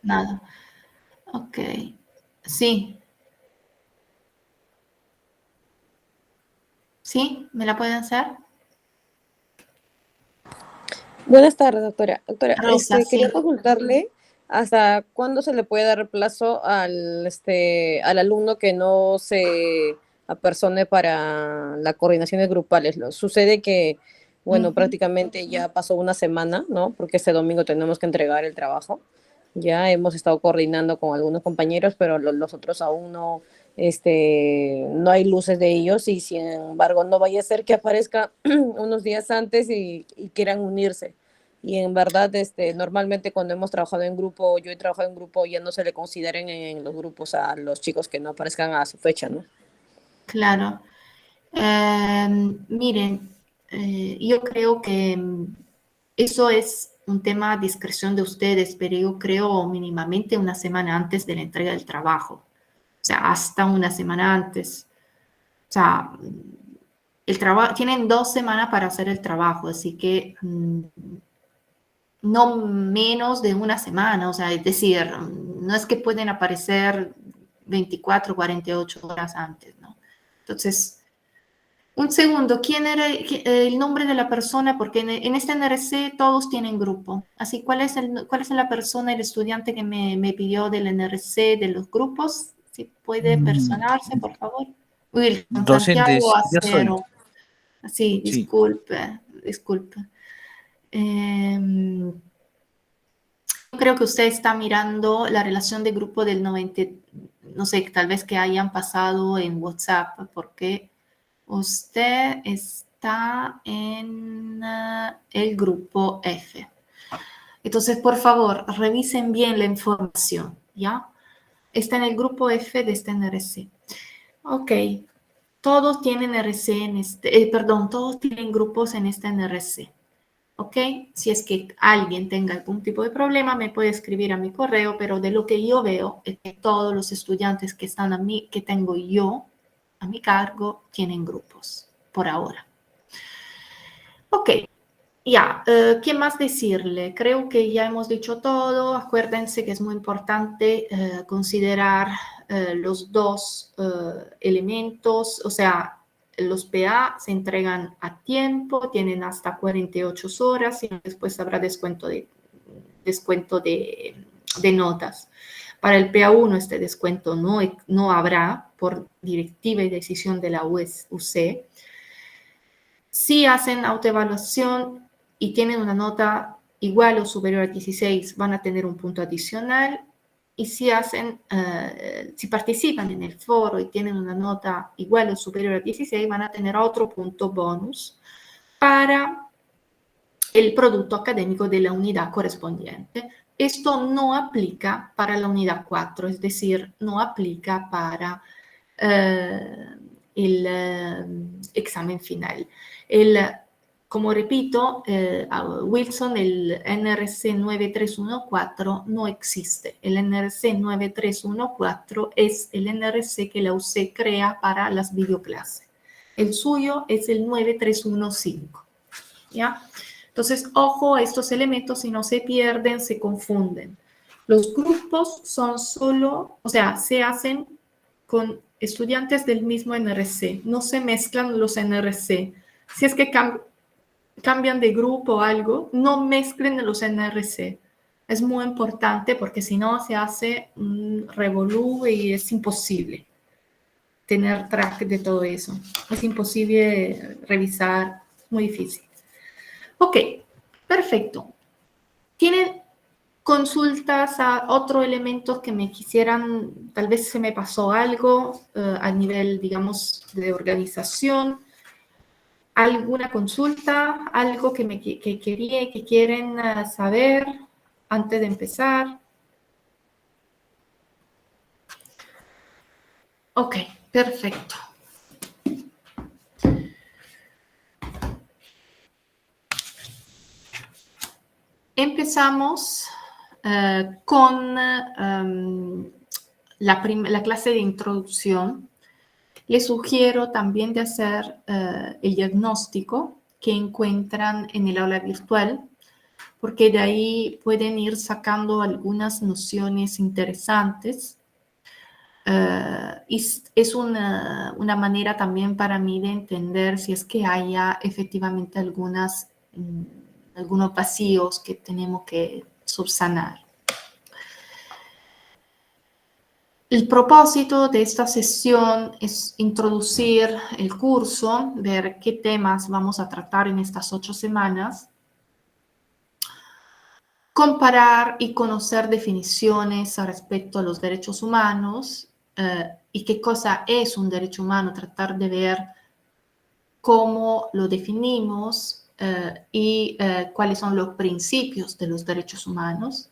Nada. Ok. Sí. ¿Sí? ¿Me la pueden hacer? Buenas tardes, doctora. Doctora, Rosa, quería sí. consultarle hasta cuándo se le puede dar plazo al alumno que no se apersone para las coordinaciones grupales. Sucede que, bueno, Ujú. prácticamente ya pasó una semana, ¿no? Porque este domingo tenemos que entregar el trabajo. Ya hemos estado coordinando con algunos compañeros, pero los otros aún no, no hay luces de ellos y sin embargo no vaya a ser que aparezca unos días antes y quieran unirse. Y en verdad, normalmente cuando hemos trabajado en grupo, yo he trabajado en grupo, ya no se le consideren en los grupos a los chicos que no aparezcan a su fecha, ¿no? Claro. Miren, yo creo que eso es un tema a discreción de ustedes, pero yo creo mínimamente una semana antes de la entrega del trabajo. O sea, hasta una semana antes. O sea, el trabajo, tienen 2 semanas para hacer el trabajo, así que no menos de una semana. O sea, es decir, no es que pueden aparecer 24, 48 horas antes, ¿no? Entonces, un segundo, ¿quién era el nombre de la persona? Porque en este NRC todos tienen grupo. Así, ¿cuál es la persona, el estudiante que me pidió del NRC, de los grupos? Si puede personarse, por favor. Wilson Santiago Docentes, yo soy. Acero. Sí, Sí. disculpe, disculpe. Yo creo que usted está mirando la relación de grupo del 90, no sé, tal vez que hayan pasado en WhatsApp, porque usted está en el grupo F. Entonces, por favor, revisen bien la información, ¿ya? Está en el grupo F de este NRC. Ok, todos tienen RC en perdón, todos tienen grupos en este NRC. ¿Ok? Si es que alguien tenga algún tipo de problema, me puede escribir a mi correo, pero de lo que yo veo es que todos los estudiantes que están a mí, que tengo yo a mi cargo, tienen grupos, por ahora. Ok, ya, ¿qué más decirle? Creo que ya hemos dicho todo. Acuérdense que es muy importante considerar los dos elementos, o sea, los PA se entregan a tiempo, tienen hasta 48 horas y después habrá descuento de notas. Para el PA1 este descuento no habrá por directiva y decisión de la UC. Si hacen autoevaluación y tienen una nota igual o superior a 16, van a tener un punto adicional. Y si participan en el foro y tienen una nota igual o superior a 16, van a tener otro punto bonus para el producto académico de la unidad correspondiente. Esto no aplica para la unidad 4, es decir, no aplica para el examen final. El como repito, Wilson, el NRC 9314 no existe. El NRC 9314 es el NRC que la UC crea para las videoclases. El suyo es el 9315, ¿ya? Entonces, ojo a estos elementos, si no se pierden, se confunden. Los grupos son solo, o sea, se hacen con estudiantes del mismo NRC, no se mezclan los NRC. Si es que cambian de grupo o algo, no mezclen los NRC. Es muy importante porque si no se hace un revolú y es imposible tener track de todo eso. Es imposible revisar, muy difícil. Ok, perfecto. ¿Tienen consultas a otros elementos que me quisieran, tal vez se me pasó algo a nivel, digamos, de organización? ¿Alguna consulta? ¿Algo que quieren saber antes de empezar? Ok, perfecto. Empezamos con la clase de introducción. Les sugiero también de hacer el diagnóstico que encuentran en el aula virtual, porque de ahí pueden ir sacando algunas nociones interesantes. Y es una manera también para mí de entender si es que haya efectivamente algunos vacíos que tenemos que subsanar. El propósito de esta sesión es introducir el curso, ver qué temas vamos a tratar en estas 8 semanas, comparar y conocer definiciones respecto a los derechos humanos y qué cosa es un derecho humano, tratar de ver cómo lo definimos y cuáles son los principios de los derechos humanos.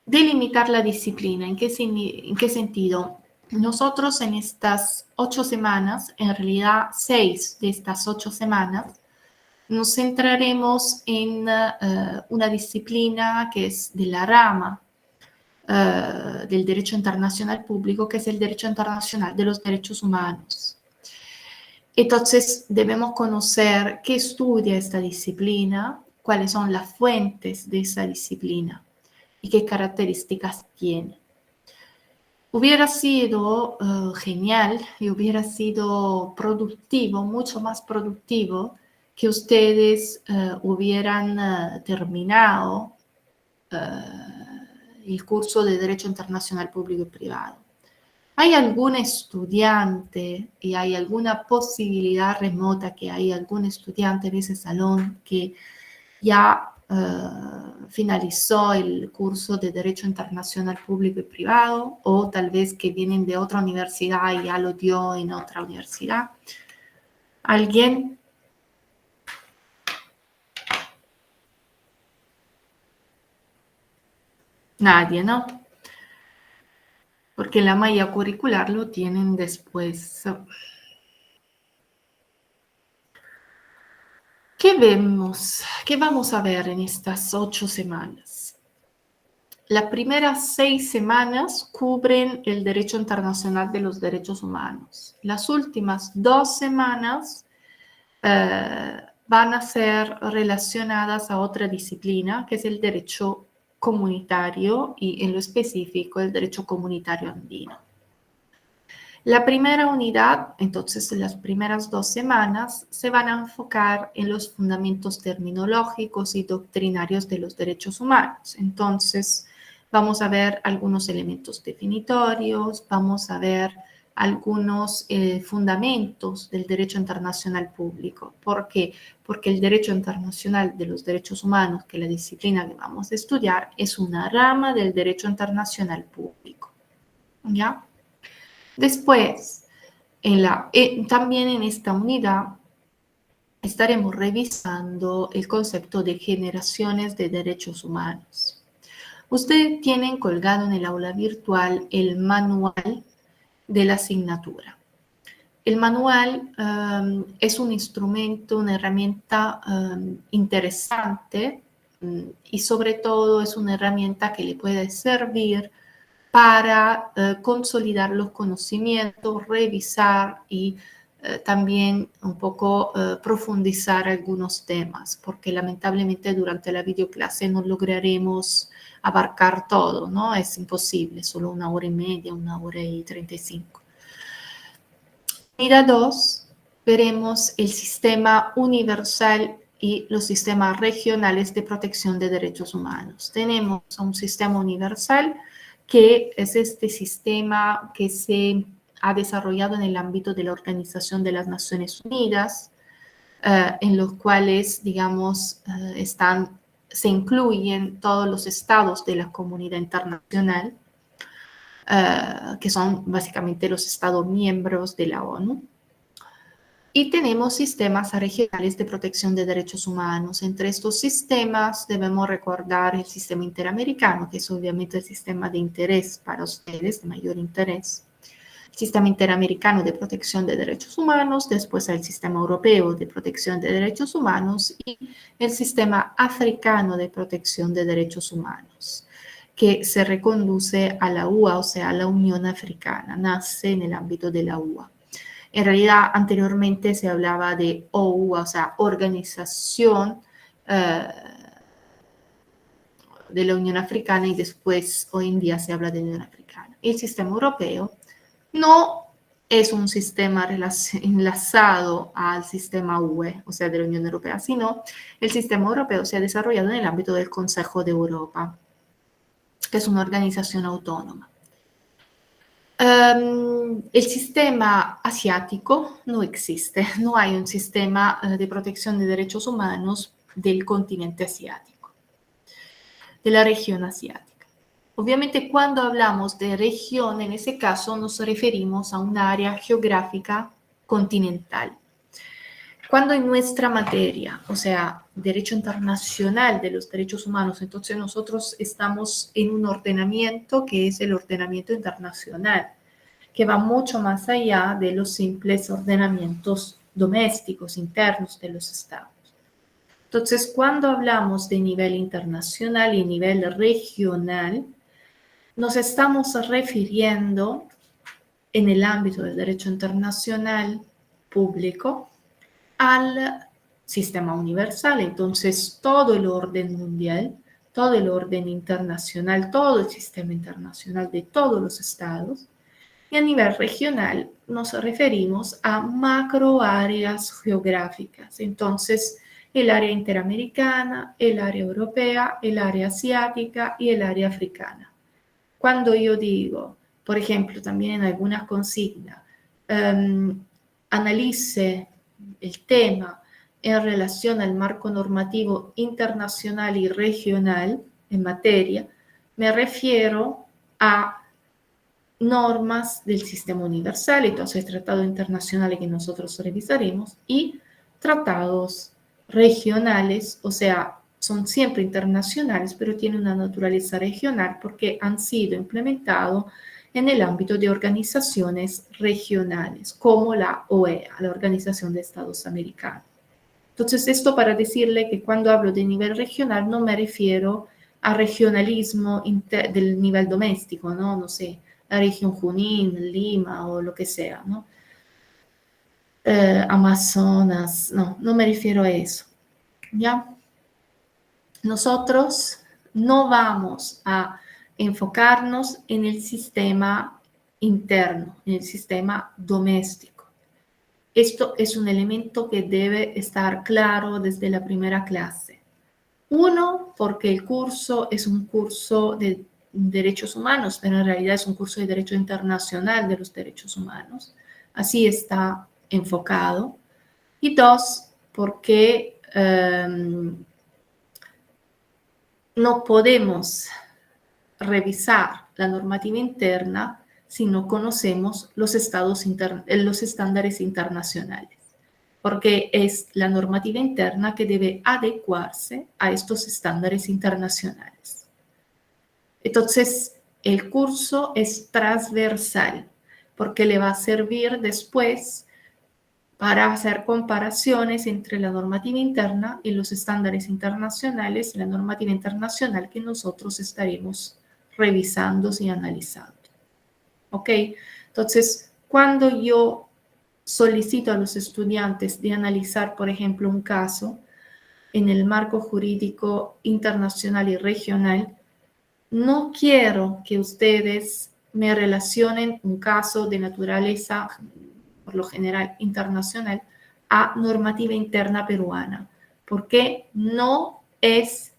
Delimitar la disciplina. ¿En qué sentido? Nosotros en estas 8 semanas, en realidad 6 de estas 8 semanas, nos centraremos en una disciplina que es de la rama del derecho internacional público, que es el derecho internacional de los derechos humanos. Entonces, debemos conocer qué estudia esta disciplina, cuáles son las fuentes de esa disciplina y qué características tiene. Hubiera sido genial y hubiera sido productivo, mucho más productivo, que ustedes hubieran terminado el curso de Derecho Internacional Público y Privado. ¿Hay algún estudiante y hay alguna posibilidad remota que hay algún estudiante en ese salón que ya finalizó el curso de Derecho Internacional Público y Privado, o tal vez que vienen de otra universidad y ya lo dio en otra universidad? ¿Alguien? Nadie, ¿no? Porque la malla curricular lo tienen después. ¿Qué vemos? ¿Qué vamos a ver en estas 8 semanas? Las primeras 6 semanas cubren el derecho internacional de los derechos humanos. Las últimas 2 semanas van a ser relacionadas a otra disciplina, que es el derecho comunitario y en lo específico el derecho comunitario andino. La primera unidad, entonces las primeras 2 semanas, se van a enfocar en los fundamentos terminológicos y doctrinarios de los derechos humanos. Entonces, vamos a ver algunos elementos definitorios, vamos a ver algunos fundamentos del derecho internacional público. ¿Por qué? Porque el derecho internacional de los derechos humanos, que es la disciplina que vamos a estudiar, es una rama del derecho internacional público. ¿Ya? Después, también en esta unidad, estaremos revisando el concepto de generaciones de derechos humanos. Ustedes tienen colgado en el aula virtual el manual de la asignatura. el manual es un instrumento, una herramienta interesante y sobre todo es una herramienta que le puede servir para consolidar los conocimientos, revisar y también un poco profundizar algunos temas, porque lamentablemente durante la videoclase no lograremos abarcar todo, ¿no? Es imposible, solo 1 hora y media, 1 hora y 35. Unidad 2, veremos el sistema universal y los sistemas regionales de protección de derechos humanos. Tenemos un sistema universal que es este sistema que se ha desarrollado en el ámbito de la Organización de las Naciones Unidas, en los cuales, digamos, se incluyen todos los estados de la comunidad internacional, que son básicamente los estados miembros de la ONU. Y tenemos sistemas regionales de protección de derechos humanos. Entre estos sistemas debemos recordar el sistema interamericano, que es obviamente el sistema de interés para ustedes, de mayor interés. El sistema interamericano de protección de derechos humanos, después el sistema europeo de protección de derechos humanos y el sistema africano de protección de derechos humanos, que se reconduce a la UA, o sea, a la Unión Africana, nace en el ámbito de la UA. En realidad, anteriormente se hablaba de OUA, o sea, Organización de la Unión Africana, y después, hoy en día, se habla de Unión Africana. El sistema europeo no es un sistema enlazado al sistema UE, o sea, de la Unión Europea, sino el sistema europeo se ha desarrollado en el ámbito del Consejo de Europa, que es una organización autónoma. El sistema asiático no existe, no hay un sistema de protección de derechos humanos del continente asiático, de la región asiática. Obviamente, cuando hablamos de región, en ese caso nos referimos a un área geográfica continental. Cuando en nuestra materia, o sea, derecho internacional de los derechos humanos, entonces nosotros estamos en un ordenamiento que es el ordenamiento internacional, que va mucho más allá de los simples ordenamientos domésticos, internos de los estados. Entonces, cuando hablamos de nivel internacional y nivel regional, nos estamos refiriendo en el ámbito del derecho internacional público al sistema universal. Entonces, todo el orden mundial, todo el orden internacional, todo el sistema internacional de todos los estados. Y a nivel regional nos referimos a macroáreas geográficas. Entonces, el área interamericana, el área europea, el área asiática y el área africana. Cuando yo digo, por ejemplo, también en algunas consignas, analice el tema en relación al marco normativo internacional y regional en materia, me refiero a normas del sistema universal, entonces tratados internacionales que nosotros revisaremos, y tratados regionales, o sea, son siempre internacionales, pero tienen una naturaleza regional porque han sido implementados en el ámbito de organizaciones regionales, como la OEA, la Organización de Estados Americanos. Entonces, esto para decirle que cuando hablo de nivel regional no me refiero a regionalismo del nivel doméstico, ¿no? No sé, la región Junín, Lima o lo que sea, ¿no? Amazonas, no me refiero a eso, ¿ya? Nosotros no vamos a enfocarnos en el sistema interno, en el sistema doméstico. Esto es un elemento que debe estar claro desde la primera clase. Uno, porque el curso es un curso de derechos humanos, pero en realidad es un curso de derecho internacional de los derechos humanos. Así está enfocado. Y dos, porque no podemos revisar la normativa interna si no conocemos los estándares internacionales, porque es la normativa interna que debe adecuarse a estos estándares internacionales. Entonces, el curso es transversal, porque le va a servir después para hacer comparaciones entre la normativa interna y los estándares internacionales, la normativa internacional que nosotros estaremos revisando y analizando. ¿Ok? Entonces, cuando yo solicito a los estudiantes de analizar, por ejemplo, un caso en el marco jurídico internacional y regional, no quiero que ustedes me relacionen un caso de naturaleza, por lo general internacional, a normativa interna peruana, porque no es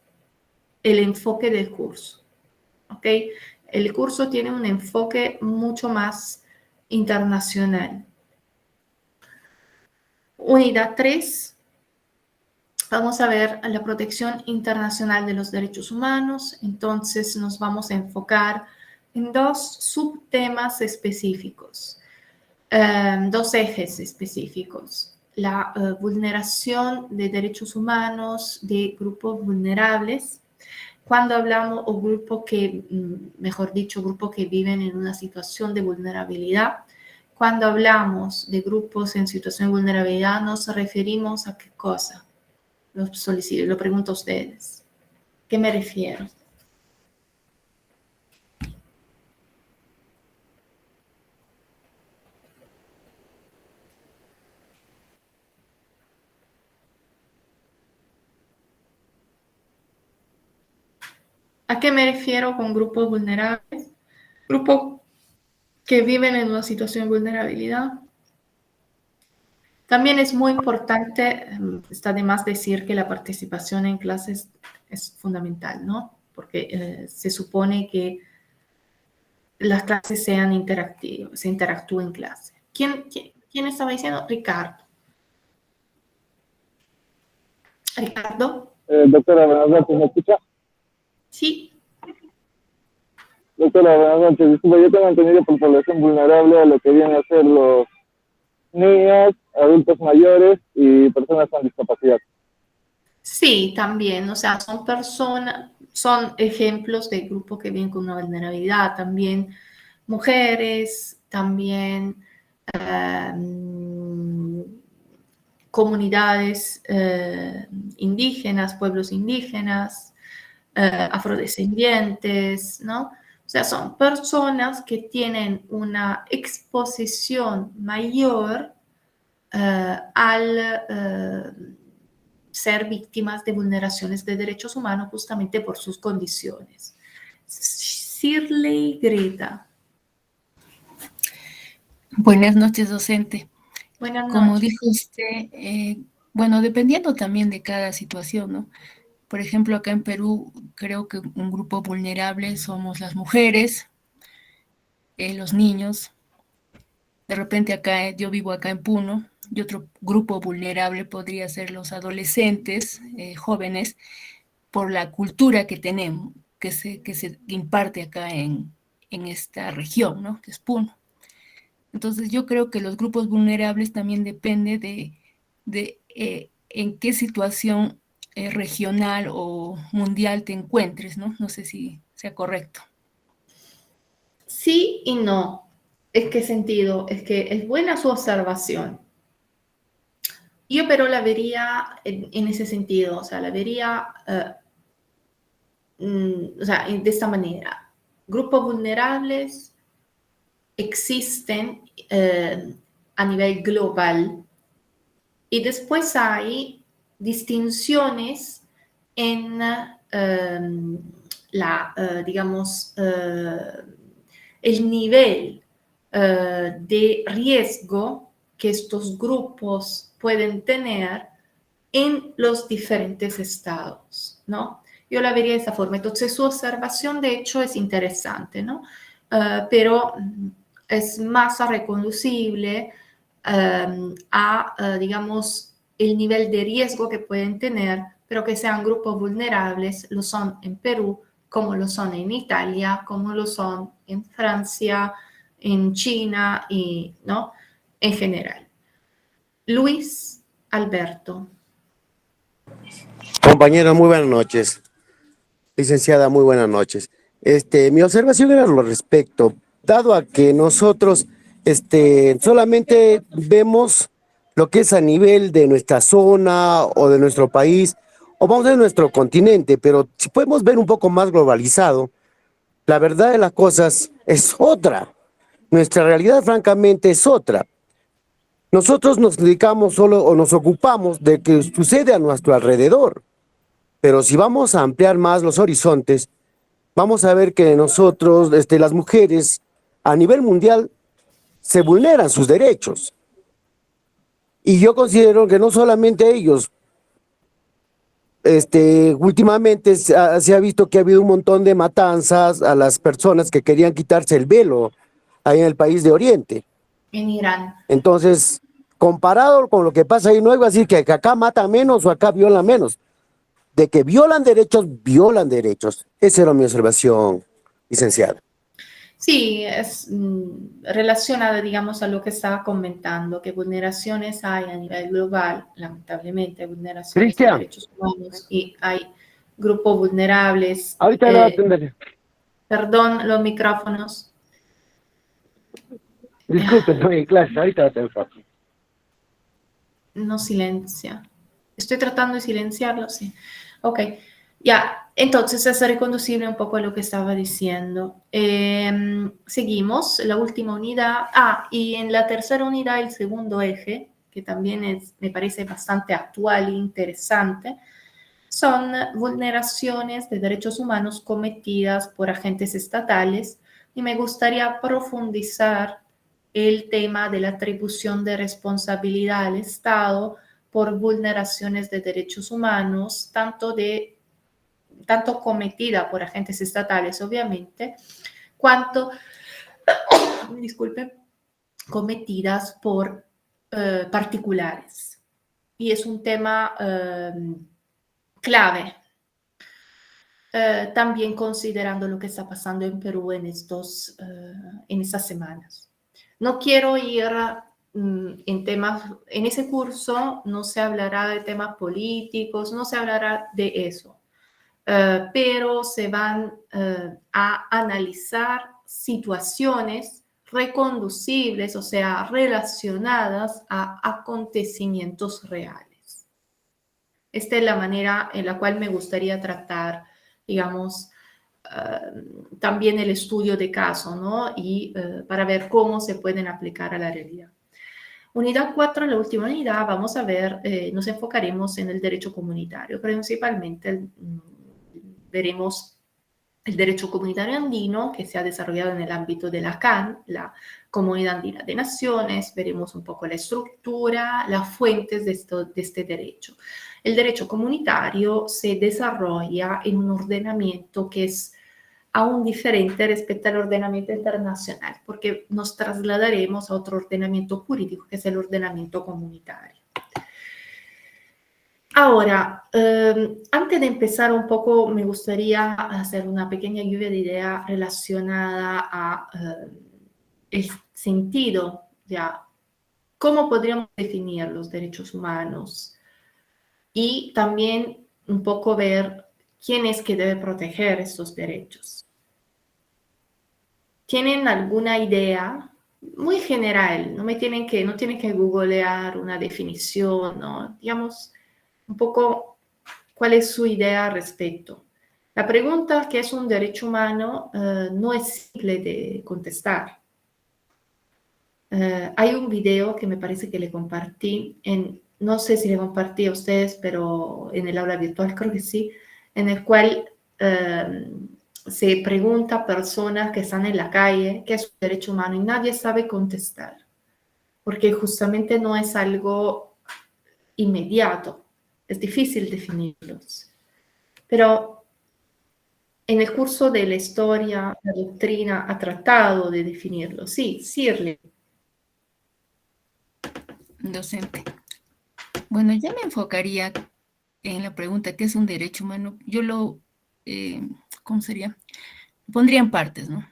el enfoque del curso. ¿Ok? El curso tiene un enfoque mucho más internacional. Unidad 3. Vamos a ver la protección internacional de los derechos humanos. Entonces nos vamos a enfocar en dos subtemas específicos, dos ejes específicos. La vulneración de derechos humanos de grupos vulnerables. Cuando hablamos, o grupo que, mejor dicho, grupo que viven en una situación de vulnerabilidad. Cuando hablamos de grupos en situación de vulnerabilidad, nos referimos a qué cosa. Lo pregunto a ustedes. ¿Qué me refiero? ¿A qué me refiero con grupos vulnerables? Grupos que viven en una situación de vulnerabilidad. También es muy importante, está de más decir que la participación en clases es fundamental, ¿no? Porque se supone que las clases sean interactivas, se interactúe en clase. ¿Quién estaba diciendo? Ricardo. Ricardo. Doctora, buenas noches, ¿me escucha? Sí. Doctora, buenas noches. Disculpa, yo tengo entendido por población vulnerable a lo que vienen a ser los niños, adultos mayores y personas con discapacidad. Sí, también, o sea, son personas, son ejemplos de grupos que vienen con una vulnerabilidad, también mujeres, también comunidades indígenas, pueblos indígenas, afrodescendientes, ¿no? O sea, son personas que tienen una exposición mayor al ser víctimas de vulneraciones de derechos humanos justamente por sus condiciones. Shirley Greta. Buenas noches, docente. Buenas noches. Como dijo usted, bueno, dependiendo también de cada situación, ¿no? Por ejemplo, acá en Perú, creo que un grupo vulnerable somos las mujeres, los niños. De repente acá, yo vivo acá en Puno, y otro grupo vulnerable podría ser los adolescentes, jóvenes, por la cultura que tenemos, que se imparte acá en esta región, ¿no? Que es Puno. Entonces yo creo que los grupos vulnerables también depende de en qué situación regional o mundial te encuentres, ¿no? No sé si sea correcto. Sí y no. ¿En qué sentido? Es que es buena su observación. Yo pero la vería en ese sentido, o sea, la vería o sea, de esta manera. Grupos vulnerables existen a nivel global y después hay distinciones en digamos, el nivel de riesgo que estos grupos pueden tener en los diferentes estados, ¿no? Yo la vería de esa forma. Entonces, su observación, de hecho, es interesante, ¿no? Pero es más reconducible digamos, el nivel de riesgo que pueden tener, pero que sean grupos vulnerables, lo son en Perú, como lo son en Italia, como lo son en Francia, en China y, ¿no? En general. Luis Alberto. Compañero, muy buenas noches. Licenciada, muy buenas noches. Mi observación era al respecto, dado a que nosotros solamente vemos lo que es a nivel de nuestra zona o de nuestro país, o vamos a ver nuestro continente, pero si podemos ver un poco más globalizado, la verdad de las cosas es otra. Nuestra realidad, francamente, es otra. Nosotros nos dedicamos solo o nos ocupamos de que sucede a nuestro alrededor, pero si vamos a ampliar más los horizontes, vamos a ver que nosotros, las mujeres, a nivel mundial, se vulneran sus derechos. Y yo considero que no solamente ellos, últimamente se ha visto que ha habido un montón de matanzas a las personas que querían quitarse el velo ahí en el país de Oriente. En Irán. Entonces, comparado con lo que pasa ahí, no es decir que acá matan menos o acá violan menos. De que violan derechos, violan derechos. Esa era mi observación, licenciada. Sí, es relacionada, digamos, a lo que estaba comentando, que vulneraciones hay a nivel global, lamentablemente, vulneraciones de derechos humanos y hay grupos vulnerables. Ahorita lo atender. Perdón, los micrófonos. Disculpe, estoy en clase, ahorita lo atender. No silencia. Estoy tratando de silenciarlo, sí. Ok, ya. Entonces es reconducible un poco a lo que estaba diciendo. Seguimos, la última unidad. Y en la tercera unidad, el segundo eje, que también me parece bastante actual e interesante, son vulneraciones de derechos humanos cometidas por agentes estatales y me gustaría profundizar el tema de la atribución de responsabilidad al Estado por vulneraciones de derechos humanos, tanto cometida por agentes estatales, obviamente, cuanto, disculpe, cometidas por particulares. Y es un tema clave, también considerando lo que está pasando en Perú en estas semanas. No quiero ir en temas, en ese curso no se hablará de temas políticos, no se hablará de eso, pero se van a analizar situaciones reconducibles, o sea, relacionadas a acontecimientos reales. Esta es la manera en la cual me gustaría tratar, digamos, también el estudio de caso, ¿no? Y para ver cómo se pueden aplicar a la realidad. Unidad 4, la última unidad, vamos a ver, nos enfocaremos en el derecho comunitario, principalmente veremos el derecho comunitario andino que se ha desarrollado en el ámbito de la CAN, la Comunidad Andina de Naciones, veremos un poco la estructura, las fuentes de este derecho. El derecho comunitario se desarrolla en un ordenamiento que es aún diferente respecto al ordenamiento internacional, porque nos trasladaremos a otro ordenamiento jurídico, que es el ordenamiento comunitario. Ahora, antes de empezar un poco, me gustaría hacer una pequeña lluvia de ideas relacionada a el sentido, ya, cómo podríamos definir los derechos humanos y también un poco ver quién es que debe proteger estos derechos. ¿Tienen alguna idea muy general? No tienen que googlear una definición, ¿no? Digamos, un poco cuál es su idea al respecto. La pregunta ¿qué es un derecho humano? No es simple de contestar. Hay un video que me parece que le compartí, no sé si le compartí a ustedes, pero en el aula virtual creo que sí, en el cual se pregunta a personas que están en la calle qué es un derecho humano y nadie sabe contestar, porque justamente no es algo inmediato, es difícil definirlos. Pero en el curso de la historia, la doctrina ha tratado de definirlos. Sí, Shirley. Docente. Bueno, ya me enfocaría en la pregunta, ¿qué es un derecho humano? Yo ¿cómo sería? Lo pondría en partes, ¿no?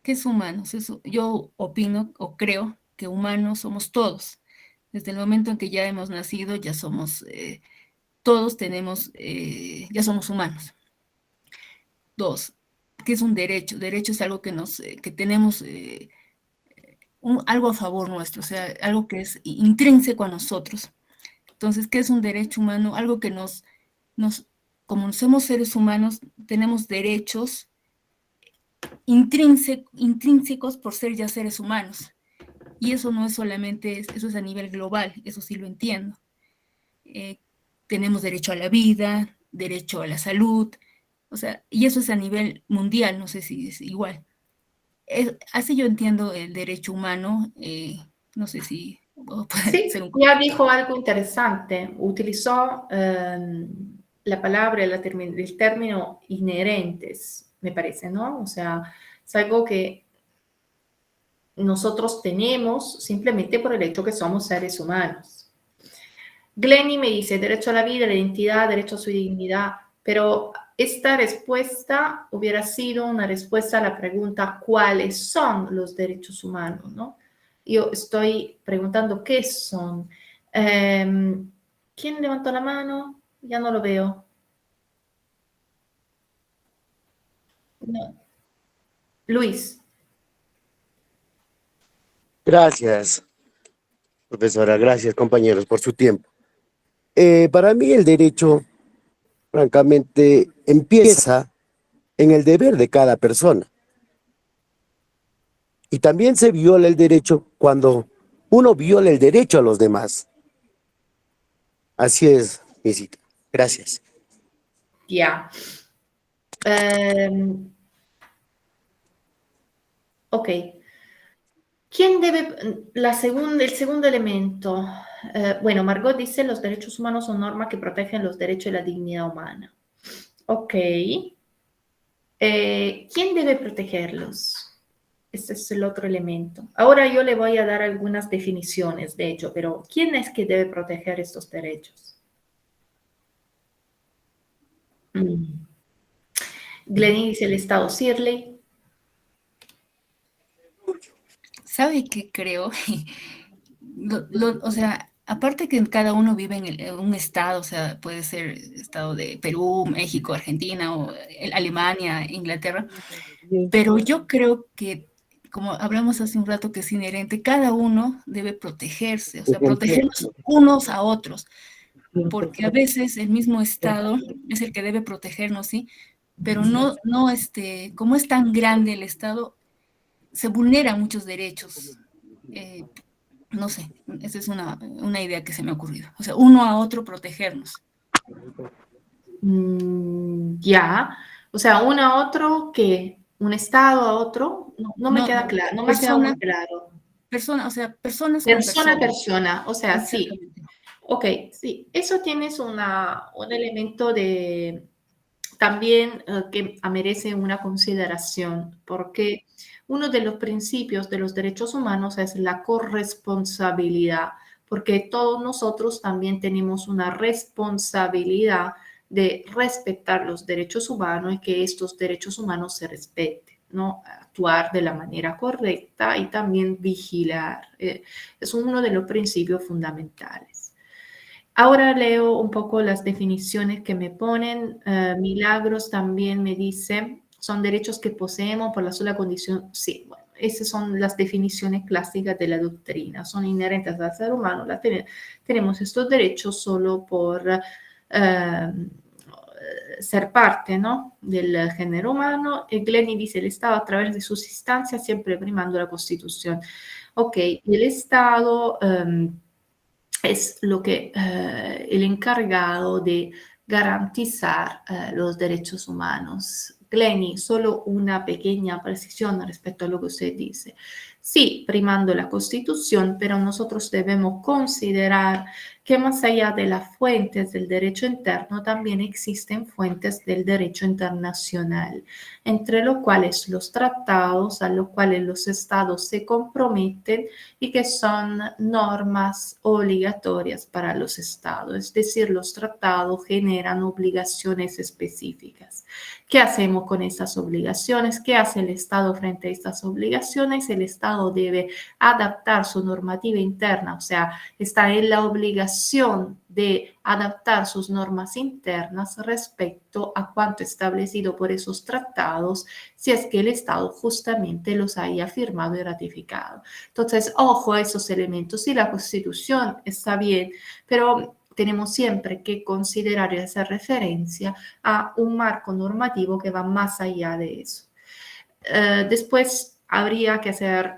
¿Qué es humanos? Yo opino o creo que humanos somos todos. Desde el momento en que ya hemos nacido, ya somos, todos tenemos, ya somos humanos. 2, ¿qué es un derecho? Derecho es algo que tenemos algo a favor nuestro, o sea, algo que es intrínseco a nosotros. Entonces, ¿qué es un derecho humano? Algo que como somos seres humanos, tenemos derechos intrínsecos por ser ya seres humanos. Y eso no es solamente, eso es a nivel global, eso sí lo entiendo. Tenemos derecho a la vida, derecho a la salud, o sea, y eso es a nivel mundial, no sé si es igual. Así yo entiendo el derecho humano, no sé si puede ser Sí, un... ya dijo algo interesante. Utilizó la palabra, el término inherentes, me parece, ¿no? O sea, es algo que nosotros tenemos simplemente por el hecho que somos seres humanos. Glenny me dice derecho a la vida, la identidad, derecho a su dignidad, pero esta respuesta hubiera sido una respuesta a la pregunta ¿cuáles son los derechos humanos? ¿No? Yo estoy preguntando qué son. ¿Quién levantó la mano? Ya no lo veo. No. Luis. Gracias, profesora. Gracias, compañeros, por su tiempo. Para mí el derecho, francamente, empieza en el deber de cada persona. Y también se viola el derecho cuando uno viola el derecho a los demás. Así es, visita. Gracias. Ya. Ok. ¿Quién debe, el segundo elemento? Bueno, Margot dice los derechos humanos son normas que protegen los derechos y la dignidad humana. Ok. ¿Quién debe protegerlos? Este es el otro elemento. Ahora yo le voy a dar algunas definiciones, de hecho, pero ¿quién es que debe proteger estos derechos? Glenny dice el Estado Shirley. ¿Sabe qué creo? O sea, aparte que cada uno vive en un estado, o sea, puede ser estado de Perú, México, Argentina, o Alemania, Inglaterra, pero yo creo que, como hablamos hace un rato que es inherente, cada uno debe protegerse, o sea, protegernos unos a otros, porque a veces el mismo estado es el que debe protegernos, ¿sí? Pero como es tan grande el estado, se vulneran muchos derechos. No sé, esa es una idea que se me ha ocurrido. O sea, uno a otro protegernos. Ya. O sea, uno a otro, ¿qué? ¿Un estado a otro? No me queda claro, no me queda muy claro. O sea, personas con Persona a personas. persona, o sea, sí. Ok, sí. Eso tienes un elemento de también que merece una consideración, porque uno de los principios de los derechos humanos es la corresponsabilidad, porque todos nosotros también tenemos una responsabilidad de respetar los derechos humanos y que estos derechos humanos se respeten, ¿no? Actuar de la manera correcta y también vigilar. Es uno de los principios fundamentales. Ahora leo un poco las definiciones que me ponen. Milagros también me dice, son derechos que poseemos por la sola condición. Sí, bueno, esas son las definiciones clásicas de la doctrina. Son inherentes al ser humano. Tenemos estos derechos solo por ser parte, ¿no?, del género humano. Y Glenny dice, el Estado a través de sus instancias siempre primando la Constitución. Ok, el Estado... es lo que el encargado de garantizar los derechos humanos. Glenny, solo una pequeña precisión respecto a lo que usted dice. Sí, primando la Constitución, pero nosotros debemos considerar que más allá de las fuentes del derecho interno, también existen fuentes del derecho internacional, entre los cuales los tratados a los cuales los estados se comprometen y que son normas obligatorias para los estados. Es decir, los tratados generan obligaciones específicas. ¿Qué hacemos con estas obligaciones? ¿Qué hace el Estado frente a estas obligaciones? El Estado debe adaptar su normativa interna, o sea, está en la obligación obligación de adaptar sus normas internas respecto a cuanto establecido por esos tratados, si es que el Estado justamente los haya firmado y ratificado. Entonces, ojo a esos elementos. Sí, la Constitución está bien, pero tenemos siempre que considerar y hacer referencia a un marco normativo que va más allá de eso. Después habría que hacer,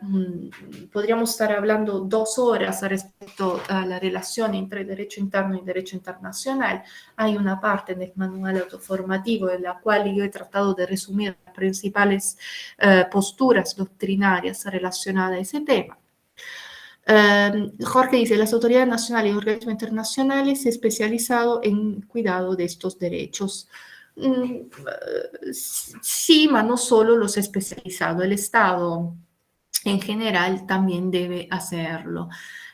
podríamos estar hablando 2 horas respecto a la relación entre derecho interno y derecho internacional. Hay una parte del manual autoformativo en la cual yo he tratado de resumir las principales posturas doctrinarias relacionadas a ese tema. Jorge dice, las autoridades nacionales y organismos internacionales se han especializado en cuidado de estos derechos. Sí, pero no solo los especializados, el Estado en general también debe hacerlo.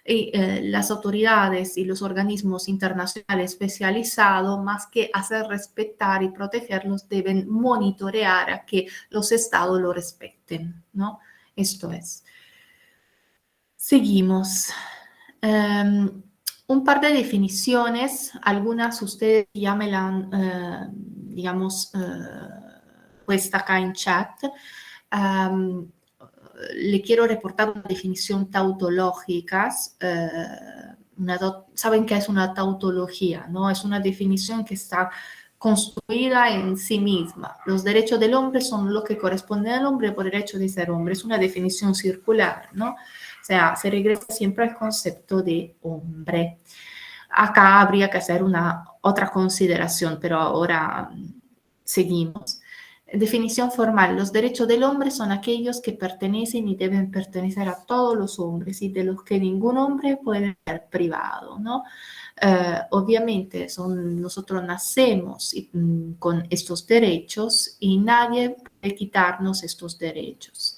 Y las autoridades y los organismos internacionales especializados, más que hacer respetar y protegerlos, deben monitorear a que los Estados lo respeten, ¿no? Esto es. Seguimos. Un par de definiciones, algunas ustedes ya me la han, digamos, puesta acá en chat. Le quiero reportar una definición tautológica. Saben qué es una tautología, ¿no? Es una definición que está construida en sí misma. Los derechos del hombre son lo que corresponde al hombre por el hecho de ser hombre. Es una definición circular, ¿no? O sea, se regresa siempre al concepto de hombre. Acá habría que hacer otra consideración, pero ahora seguimos. Definición formal. Los derechos del hombre son aquellos que pertenecen y deben pertenecer a todos los hombres y de los que ningún hombre puede ser privado, ¿no? Obviamente nosotros nacemos con estos derechos y nadie puede quitarnos estos derechos.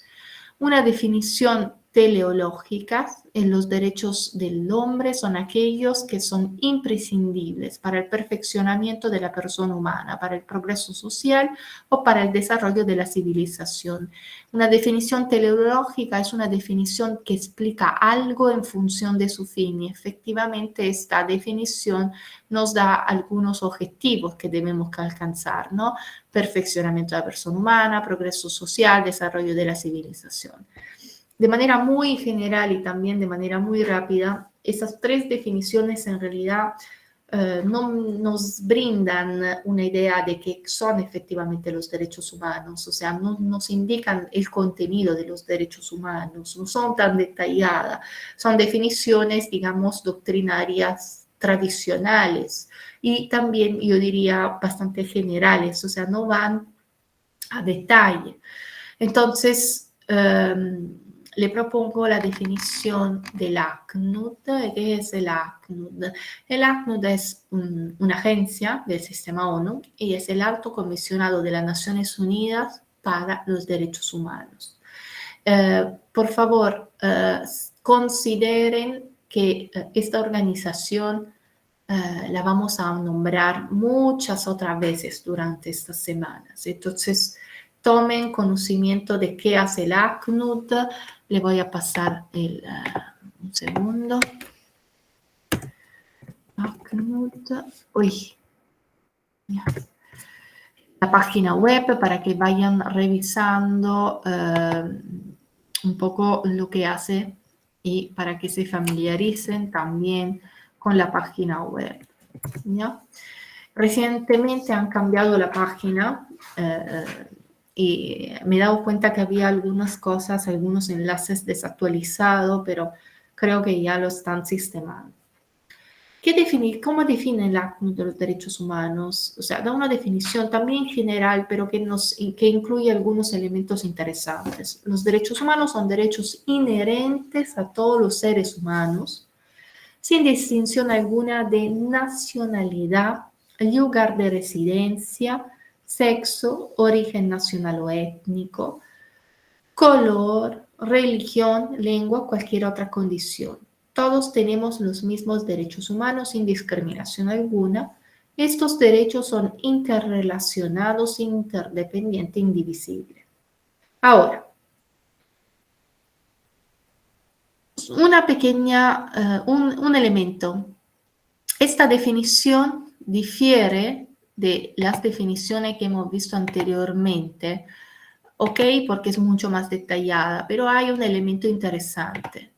Una definición teleológica en los derechos del hombre son aquellos que son imprescindibles para el perfeccionamiento de la persona humana, para el progreso social o para el desarrollo de la civilización. Una definición teleológica es una definición que explica algo en función de su fin y efectivamente esta definición nos da algunos objetivos que debemos alcanzar, ¿no? Perfeccionamiento de la persona humana, progreso social, desarrollo de la civilización. De manera muy general y también de manera muy rápida, esas 3 definiciones en realidad no nos brindan una idea de qué son efectivamente los derechos humanos, o sea, no nos indican el contenido de los derechos humanos, no son tan detalladas, son definiciones, digamos, doctrinarias tradicionales y también, yo diría, bastante generales, o sea, no van a detalle. Entonces, le propongo la definición del ACNUD. ¿Qué es el ACNUD? El ACNUD es una agencia del sistema ONU y es el Alto Comisionado de las Naciones Unidas para los Derechos Humanos. Por favor, consideren que esta organización la vamos a nombrar muchas otras veces durante estas semanas. Entonces, tomen conocimiento de qué hace el ACNUD. Le voy a pasar un segundo. ACNUD. Uy. Ya. La página web para que vayan revisando un poco lo que hace y para que se familiaricen también con la página web, ¿ya? Recientemente han cambiado la página y me he dado cuenta que había algunas cosas, algunos enlaces desactualizados, pero creo que ya lo están sistemando. ¿Cómo define el ACNUD de los derechos humanos? O sea, da una definición también general, pero que incluye algunos elementos interesantes. Los derechos humanos son derechos inherentes a todos los seres humanos, sin distinción alguna de nacionalidad, lugar de residencia, sexo, origen nacional o étnico, color, religión, lengua, cualquier otra condición. Todos tenemos los mismos derechos humanos sin discriminación alguna. Estos derechos son interrelacionados, interdependientes, indivisibles. Ahora, un elemento Esta definición difiere de las definiciones que hemos visto anteriormente, ¿ok? Porque es mucho más detallada, pero hay un elemento interesante.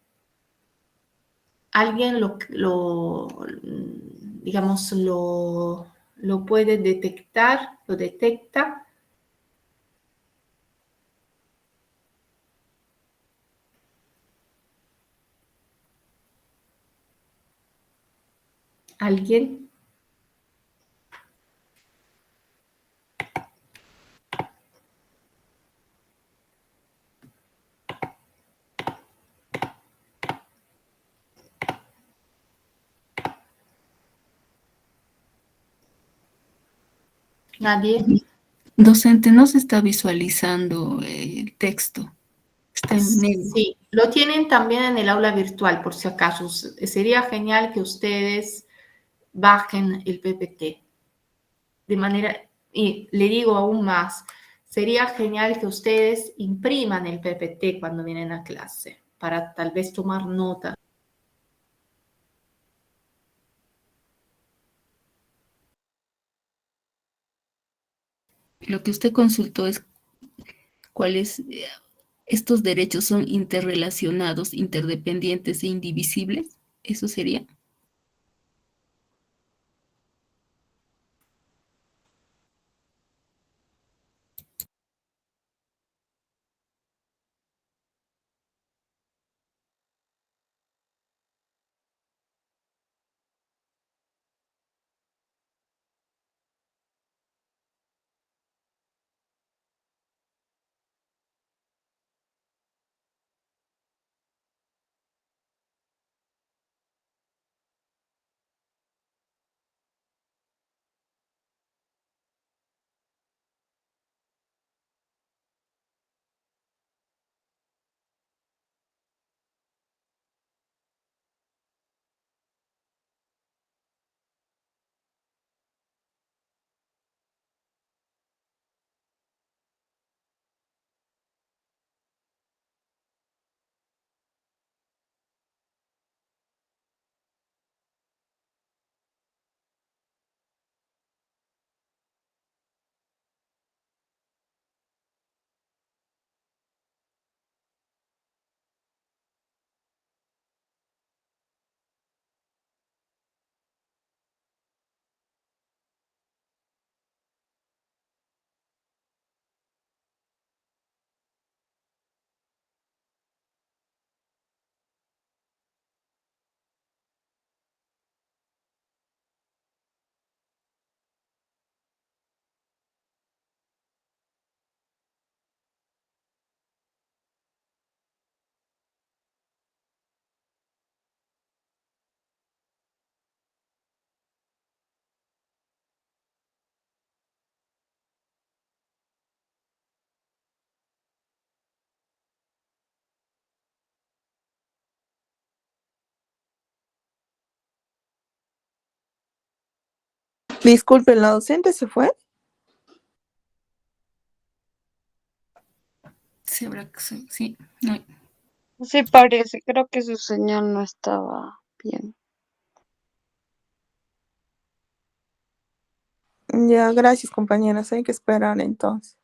¿Alguien digamos, lo puede detectar? ¿Lo detecta? ¿Alguien? ¿Nadie? Docente, no se está visualizando el texto, está en negro. Sí, lo tienen también en el aula virtual, por si acaso. Sería genial que ustedes bajen el PPT. De manera, y le digo aún más, sería genial que ustedes impriman el PPT cuando vienen a clase, para tal vez tomar nota. Lo que usted consultó es cuáles estos derechos son interrelacionados, interdependientes e indivisibles. ¿Eso sería? Disculpen, ¿la docente se fue? Sí, habrá que sí, no. Sí, parece, creo que su señal no estaba bien. Ya, gracias, compañeras. Hay que esperar entonces.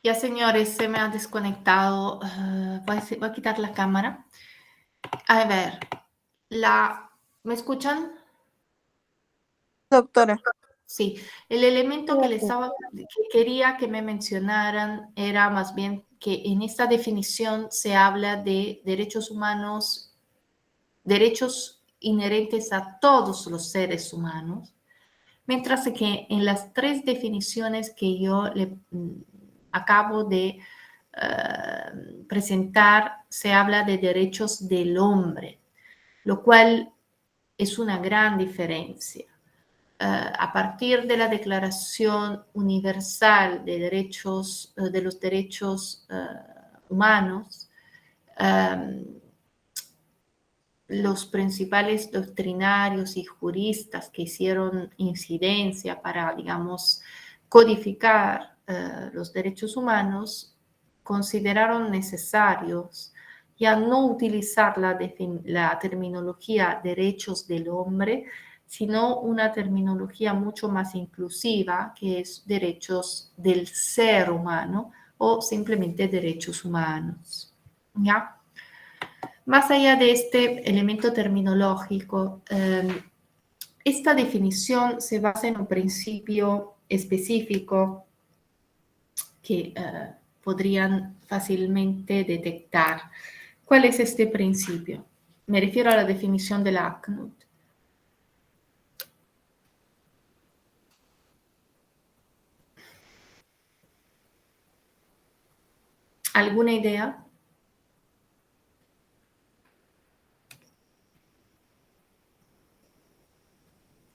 Ya, señores, se me ha desconectado. Voy a quitar la cámara. A ver, ¿me escuchan? Doctora. Sí, el elemento que quería que me mencionaran era más bien que en esta definición se habla de derechos humanos, derechos inherentes a todos los seres humanos, mientras que en las tres definiciones que yo acabo de presentar se habla de derechos del hombre, lo cual es una gran diferencia. A partir de la Declaración Universal de Derechos, de los Derechos Humanos, los principales doctrinarios y juristas que hicieron incidencia para, digamos, codificar los derechos humanos, consideraron necesarios ya no utilizar la terminología derechos del hombre, sino una terminología mucho más inclusiva, que es derechos del ser humano o simplemente derechos humanos. ¿Ya? Más allá de este elemento terminológico, esta definición se basa en un principio específico que podrían fácilmente detectar. ¿Cuál es este principio? Me refiero a la definición de la ACNUD. ¿Alguna idea?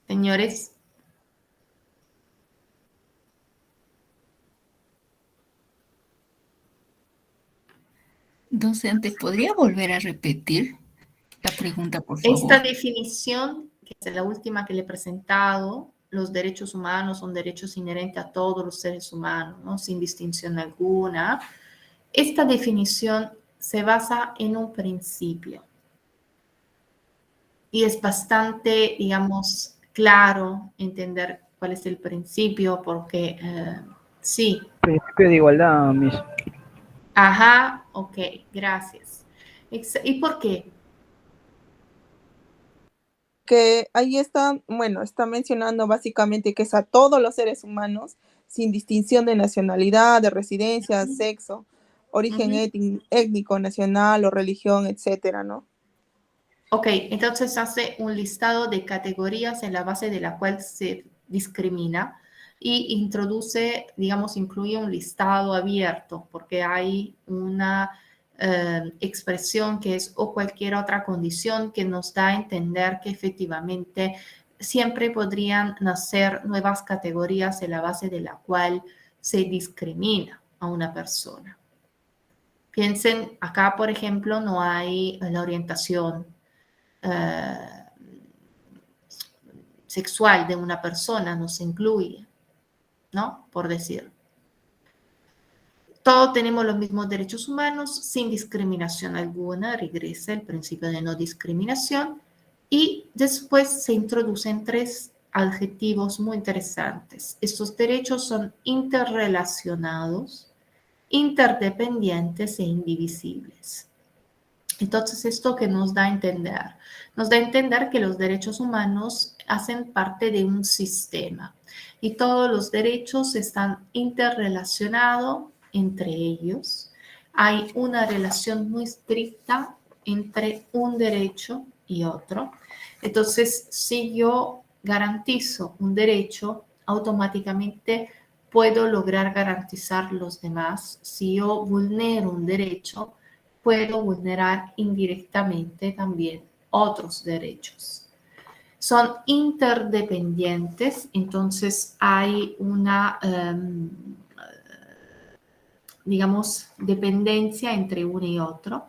Señores. Docente, ¿podría volver a repetir la pregunta, por favor? Esta definición, que es la última que le he presentado, los derechos humanos son derechos inherentes a todos los seres humanos, ¿no? Sin distinción alguna. Esta definición se basa en un principio y es bastante, digamos, claro entender cuál es el principio, porque sí. Principio de igualdad, Miss. Ajá, ok, gracias. ¿Y por qué? Que ahí está, bueno, está mencionando básicamente que es a todos los seres humanos, sin distinción de nacionalidad, de residencia, sexo, origen étnico, nacional o religión, etcétera, ¿no? Ok, entonces hace un listado de categorías en la base de la cual se discrimina y introduce, digamos, incluye un listado abierto, porque hay una expresión que es o cualquier otra condición que nos da a entender que efectivamente siempre podrían nacer nuevas categorías en la base de la cual se discrimina a una persona. Piensen, acá, por ejemplo, no hay la orientación sexual de una persona, no se incluye, ¿no? Por decir. Todos tenemos los mismos derechos humanos sin discriminación alguna, regresa el principio de no discriminación y después se introducen tres adjetivos muy interesantes. Estos derechos son interrelacionados, interdependientes e indivisibles. Entonces, ¿esto que nos da a entender? Nos da a entender que los derechos humanos hacen parte de un sistema y todos los derechos están interrelacionados entre ellos. Hay una relación muy estricta entre un derecho y otro. Entonces, si yo garantizo un derecho, automáticamente puedo lograr garantizar los demás. Si yo vulnero un derecho, puedo vulnerar indirectamente también otros derechos. Son interdependientes, entonces hay una, digamos, dependencia entre uno y otro.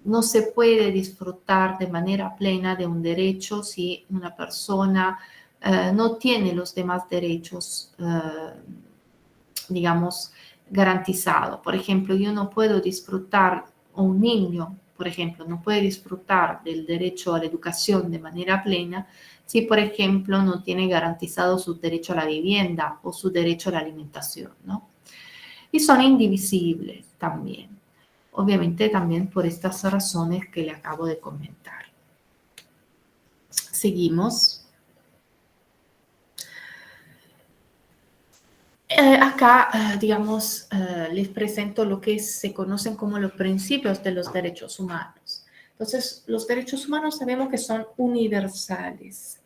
No se puede disfrutar de manera plena de un derecho si una persona no tiene los demás derechos, digamos, garantizado. Por ejemplo, yo no puedo disfrutar, o un niño por ejemplo, no puede disfrutar del derecho a la educación de manera plena si, por ejemplo, no tiene garantizado su derecho a la vivienda o su derecho a la alimentación, ¿no? Y son indivisibles también, obviamente también por estas razones que le acabo de comentar. Seguimos. Acá, digamos, les presento lo que se conocen como los principios de los derechos humanos. Entonces, los derechos humanos sabemos que son universales.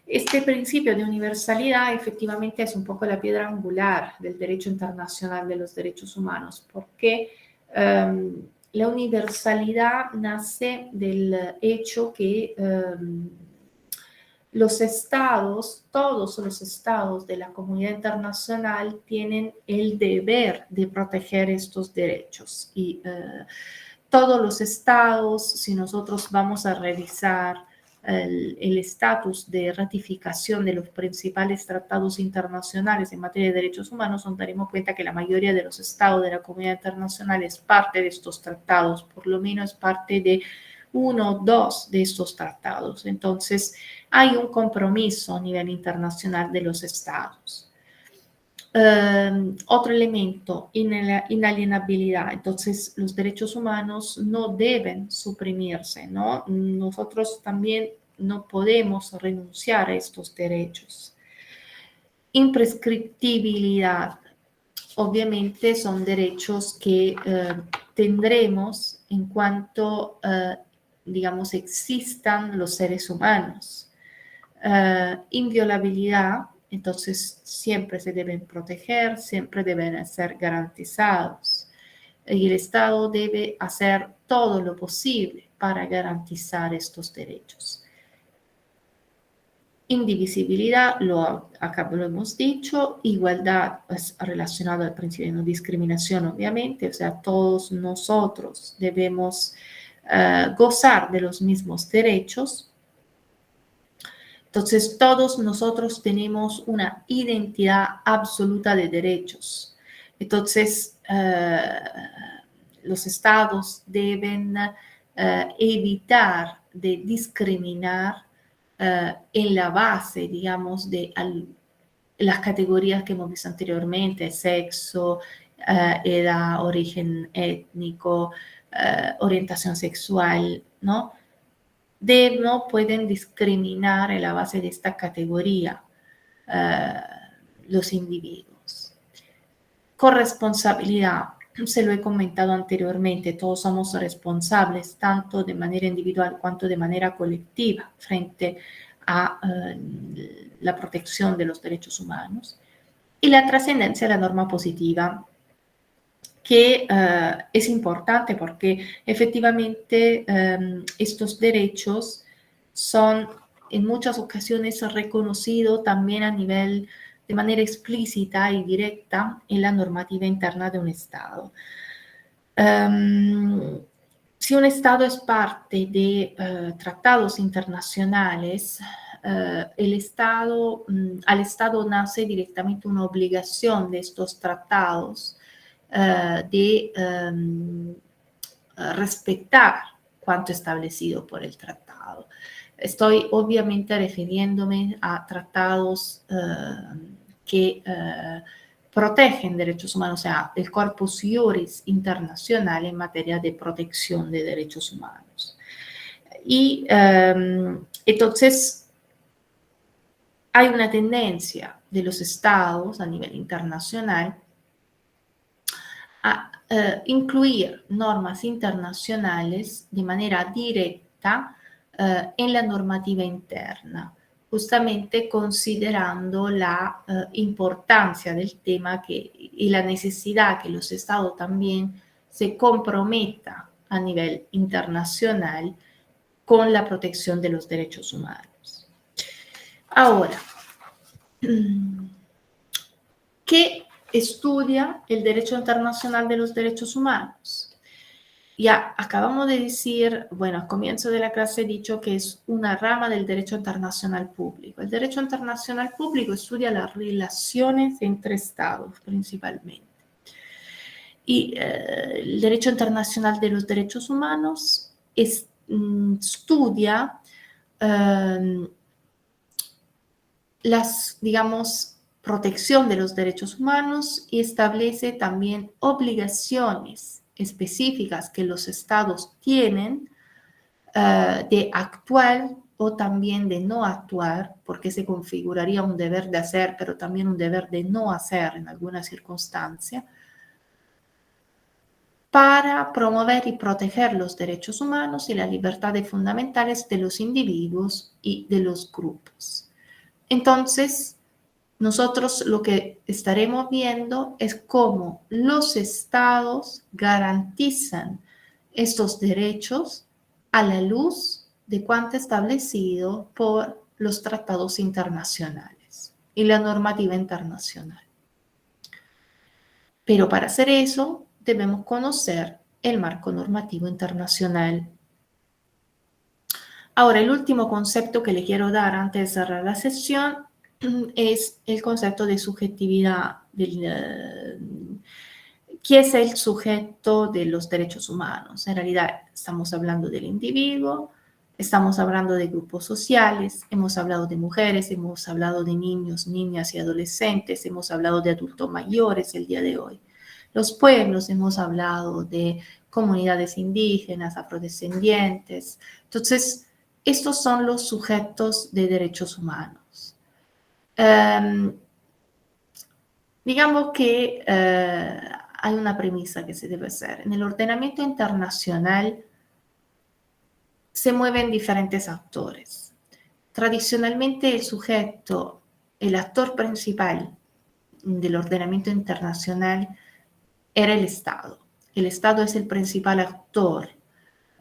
Este principio de universalidad efectivamente es un poco la piedra angular del derecho internacional de los derechos humanos, porque la universalidad nace del hecho que los estados, todos los estados de la comunidad internacional tienen el deber de proteger estos derechos. Y todos los estados, si nosotros vamos a revisar el estatus de ratificación de los principales tratados internacionales en materia de derechos humanos, nos daremos cuenta que la mayoría de los estados de la comunidad internacional es parte de estos tratados, por lo menos es parte de uno o dos de estos tratados. Entonces, hay un compromiso a nivel internacional de los estados. Otro elemento, inalienabilidad. Entonces, los derechos humanos no deben suprimirse, ¿no? Nosotros también no podemos renunciar a estos derechos. Imprescriptibilidad. Obviamente son derechos que tendremos en cuanto, digamos, existan los seres humanos. Inviolabilidad, entonces siempre se deben proteger, siempre deben ser garantizados. Y el Estado debe hacer todo lo posible para garantizar estos derechos. Indivisibilidad, acá lo hemos dicho. Igualdad es relacionado al principio de no discriminación, obviamente, o sea, todos nosotros debemos gozar de los mismos derechos. Entonces, todos nosotros tenemos una identidad absoluta de derechos. Entonces, los estados deben evitar de discriminar en la base, digamos, de las categorías que hemos visto anteriormente: sexo, edad, origen étnico, orientación sexual, ¿no? No pueden discriminar en la base de esta categoría los individuos. Corresponsabilidad, se lo he comentado anteriormente, todos somos responsables tanto de manera individual cuanto de manera colectiva frente a la protección de los derechos humanos. Y la trascendencia de la norma positiva, que es importante porque efectivamente estos derechos son en muchas ocasiones reconocidos también a nivel de manera explícita y directa en la normativa interna de un Estado. Si un Estado es parte de tratados internacionales, al Estado nace directamente una obligación de estos tratados de respetar cuanto establecido por el tratado. Estoy obviamente refiriéndome a tratados que protegen derechos humanos, o sea, el corpus iuris internacional en materia de protección de derechos humanos. Y entonces hay una tendencia de los estados a nivel internacional a incluir normas internacionales de manera directa en la normativa interna, justamente considerando la importancia del tema y la necesidad que los estados también se comprometan a nivel internacional con la protección de los derechos humanos. Ahora, ¿qué estudia el derecho internacional de los derechos humanos? Ya acabamos de decir, bueno, al comienzo de la clase he dicho que es una rama del derecho internacional público. El derecho internacional público estudia las relaciones entre estados principalmente. Y el derecho internacional de los derechos humanos estudia digamos, protección de los derechos humanos y establece también obligaciones específicas que los estados tienen de actuar o también de no actuar, porque se configuraría un deber de hacer, pero también un deber de no hacer en alguna circunstancia, para promover y proteger los derechos humanos y las libertades fundamentales de los individuos y de los grupos. Entonces, nosotros lo que estaremos viendo es cómo los estados garantizan estos derechos a la luz de cuanto establecido por los tratados internacionales y la normativa internacional. Pero para hacer eso, debemos conocer el marco normativo internacional. Ahora, el último concepto que le quiero dar antes de cerrar la sesión es el concepto de subjetividad. ¿Qué es el sujeto de los derechos humanos? En realidad, estamos hablando del individuo, estamos hablando de grupos sociales, hemos hablado de mujeres, hemos hablado de niños, niñas y adolescentes, hemos hablado de adultos mayores el día de hoy. Los pueblos, hemos hablado de comunidades indígenas, afrodescendientes. Entonces, estos son los sujetos de derechos humanos. Digamos que hay una premisa que se debe hacer. En el ordenamiento internacional se mueven diferentes actores. Tradicionalmente el sujeto, el actor principal del ordenamiento internacional era el Estado. El Estado es el principal actor,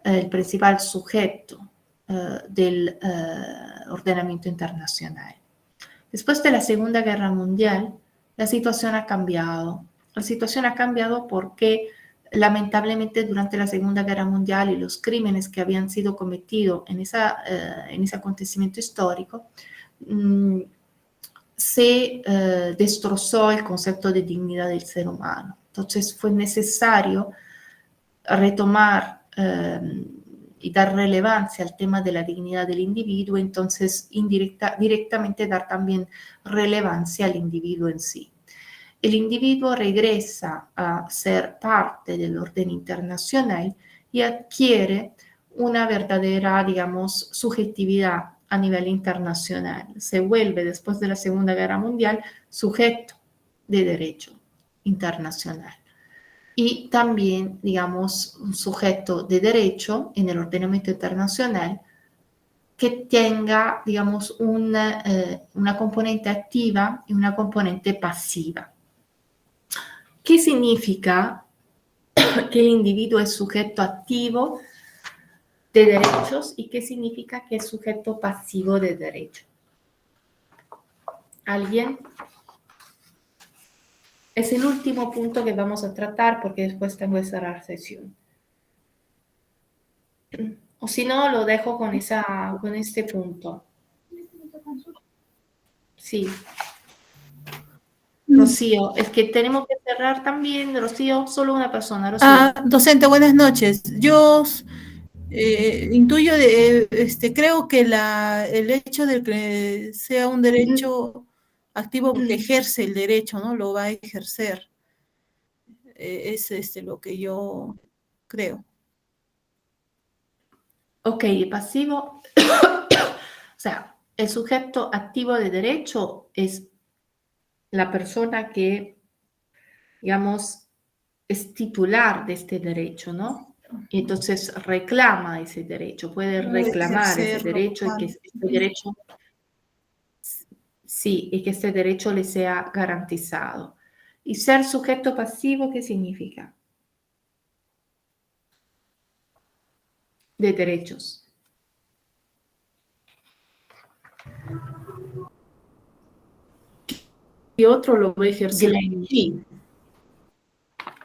el principal sujeto del ordenamiento internacional. Después de la Segunda Guerra Mundial, la situación ha cambiado. La situación ha cambiado porque lamentablemente durante la Segunda Guerra Mundial y los crímenes que habían sido cometidos en ese acontecimiento histórico, se destrozó el concepto de dignidad del ser humano. Entonces fue necesario retomar y dar relevancia al tema de la dignidad del individuo, entonces directamente dar también relevancia al individuo en sí. El individuo regresa a ser parte del orden internacional y adquiere una verdadera, digamos, subjetividad a nivel internacional. Se vuelve, después de la Segunda Guerra Mundial, sujeto de derecho internacional. Y también, digamos, un sujeto de derecho en el ordenamiento internacional que tenga, digamos, una componente activa y una componente pasiva. ¿Qué significa que el individuo es sujeto activo de derechos y qué significa que es sujeto pasivo de derecho? ¿Alguien? Es el último punto que vamos a tratar porque después tengo que cerrar sesión. O si no, lo dejo con este punto. Sí. Rocío, es que tenemos que cerrar también, Rocío, solo una persona, Rocío. Docente, buenas noches. Yo intuyo, creo que el hecho de que sea un derecho activo porque ejerce el derecho, ¿no? Lo va a ejercer. Es lo que yo creo. Ok, pasivo. O sea, el sujeto activo de derecho es la persona que, digamos, es titular de este derecho, ¿no? Y entonces reclama ese derecho, puede reclamar ese derecho y que este derecho, sí, y que este derecho le sea garantizado. ¿Y ser sujeto pasivo qué significa? De derechos. Y otro lo va a ejercer. Sí.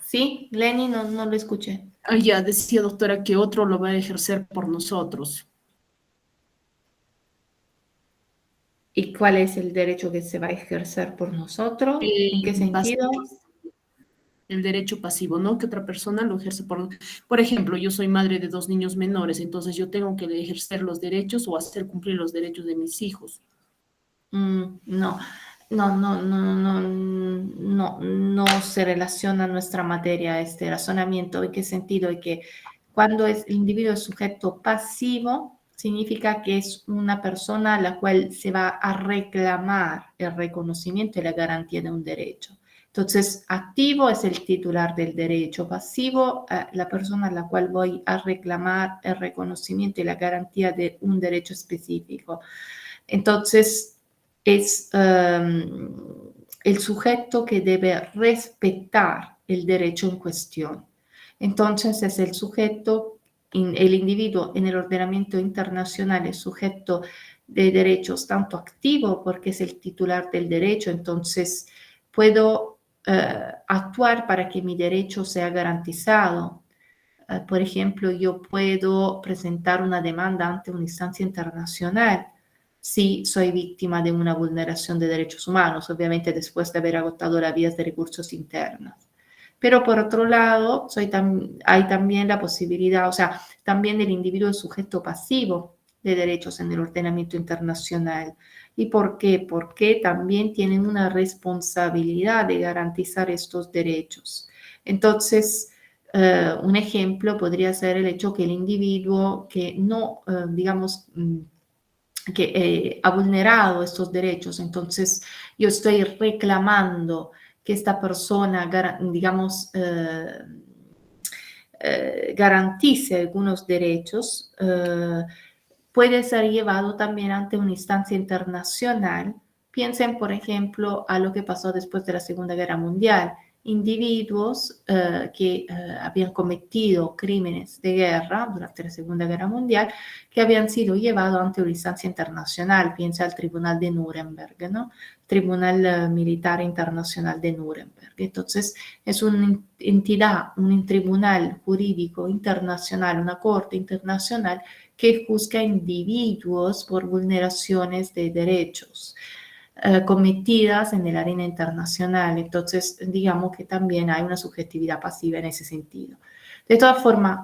¿Sí? Lenny, no lo escuché. Ya decía, doctora, que otro lo va a ejercer por nosotros. ¿Y cuál es el derecho que se va a ejercer por nosotros? ¿En qué sentido? el derecho pasivo, ¿no? Que otra persona lo ejerce por ejemplo, yo soy madre de 2 niños menores, entonces yo tengo que ejercer los derechos o hacer cumplir los derechos de mis hijos. No, no se relaciona nuestra materia a este razonamiento. ¿En qué sentido? De que cuando el individuo es sujeto pasivo, significa que es una persona a la cual se va a reclamar el reconocimiento y la garantía de un derecho. Entonces, activo es el titular del derecho, pasivo, la persona a la cual voy a reclamar el reconocimiento y la garantía de un derecho específico. Entonces, es el sujeto que debe respetar el derecho en cuestión. Entonces, es el sujeto, el individuo en el ordenamiento internacional es sujeto de derechos tanto activo porque es el titular del derecho, entonces puedo actuar para que mi derecho sea garantizado. Por ejemplo, yo puedo presentar una demanda ante una instancia internacional si soy víctima de una vulneración de derechos humanos, obviamente después de haber agotado las vías de recursos internas. Pero por otro lado, hay también la posibilidad, o sea, también el individuo es sujeto pasivo de derechos en el ordenamiento internacional. ¿Y por qué? Porque también tienen una responsabilidad de garantizar estos derechos. Entonces, un ejemplo podría ser el hecho que el individuo que no, digamos, que ha vulnerado estos derechos, entonces yo estoy reclamando que esta persona, digamos, garantice algunos derechos, puede ser llevado también ante una instancia internacional. Piensen, por ejemplo, a lo que pasó después de la Segunda Guerra Mundial. Individuos que habían cometido crímenes de guerra durante la Segunda Guerra Mundial que habían sido llevados ante una instancia internacional. Piensa al Tribunal de Nuremberg, ¿no? Tribunal Militar Internacional de Nuremberg. Entonces, es una entidad, un tribunal jurídico internacional, una corte internacional que juzga individuos por vulneraciones de derechos cometidas en el arena internacional. Entonces, digamos que también hay una subjetividad pasiva en ese sentido. De todas formas,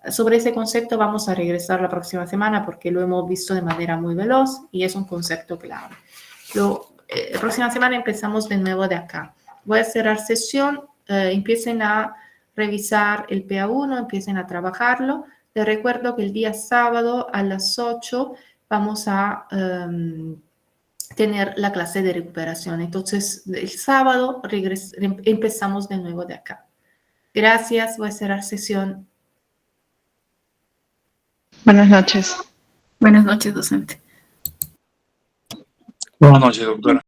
sobre ese concepto vamos a regresar la próxima semana porque lo hemos visto de manera muy veloz y es un concepto clave. La próxima semana empezamos de nuevo de acá. Voy a cerrar sesión, empiecen a revisar el PA1, empiecen a trabajarlo. Les recuerdo que el día sábado a las 8 vamos a tener la clase de recuperación. Entonces, el sábado empezamos de nuevo de acá. Gracias, voy a cerrar sesión. Buenas noches. Buenas noches, docente. Buenas noches, doctora.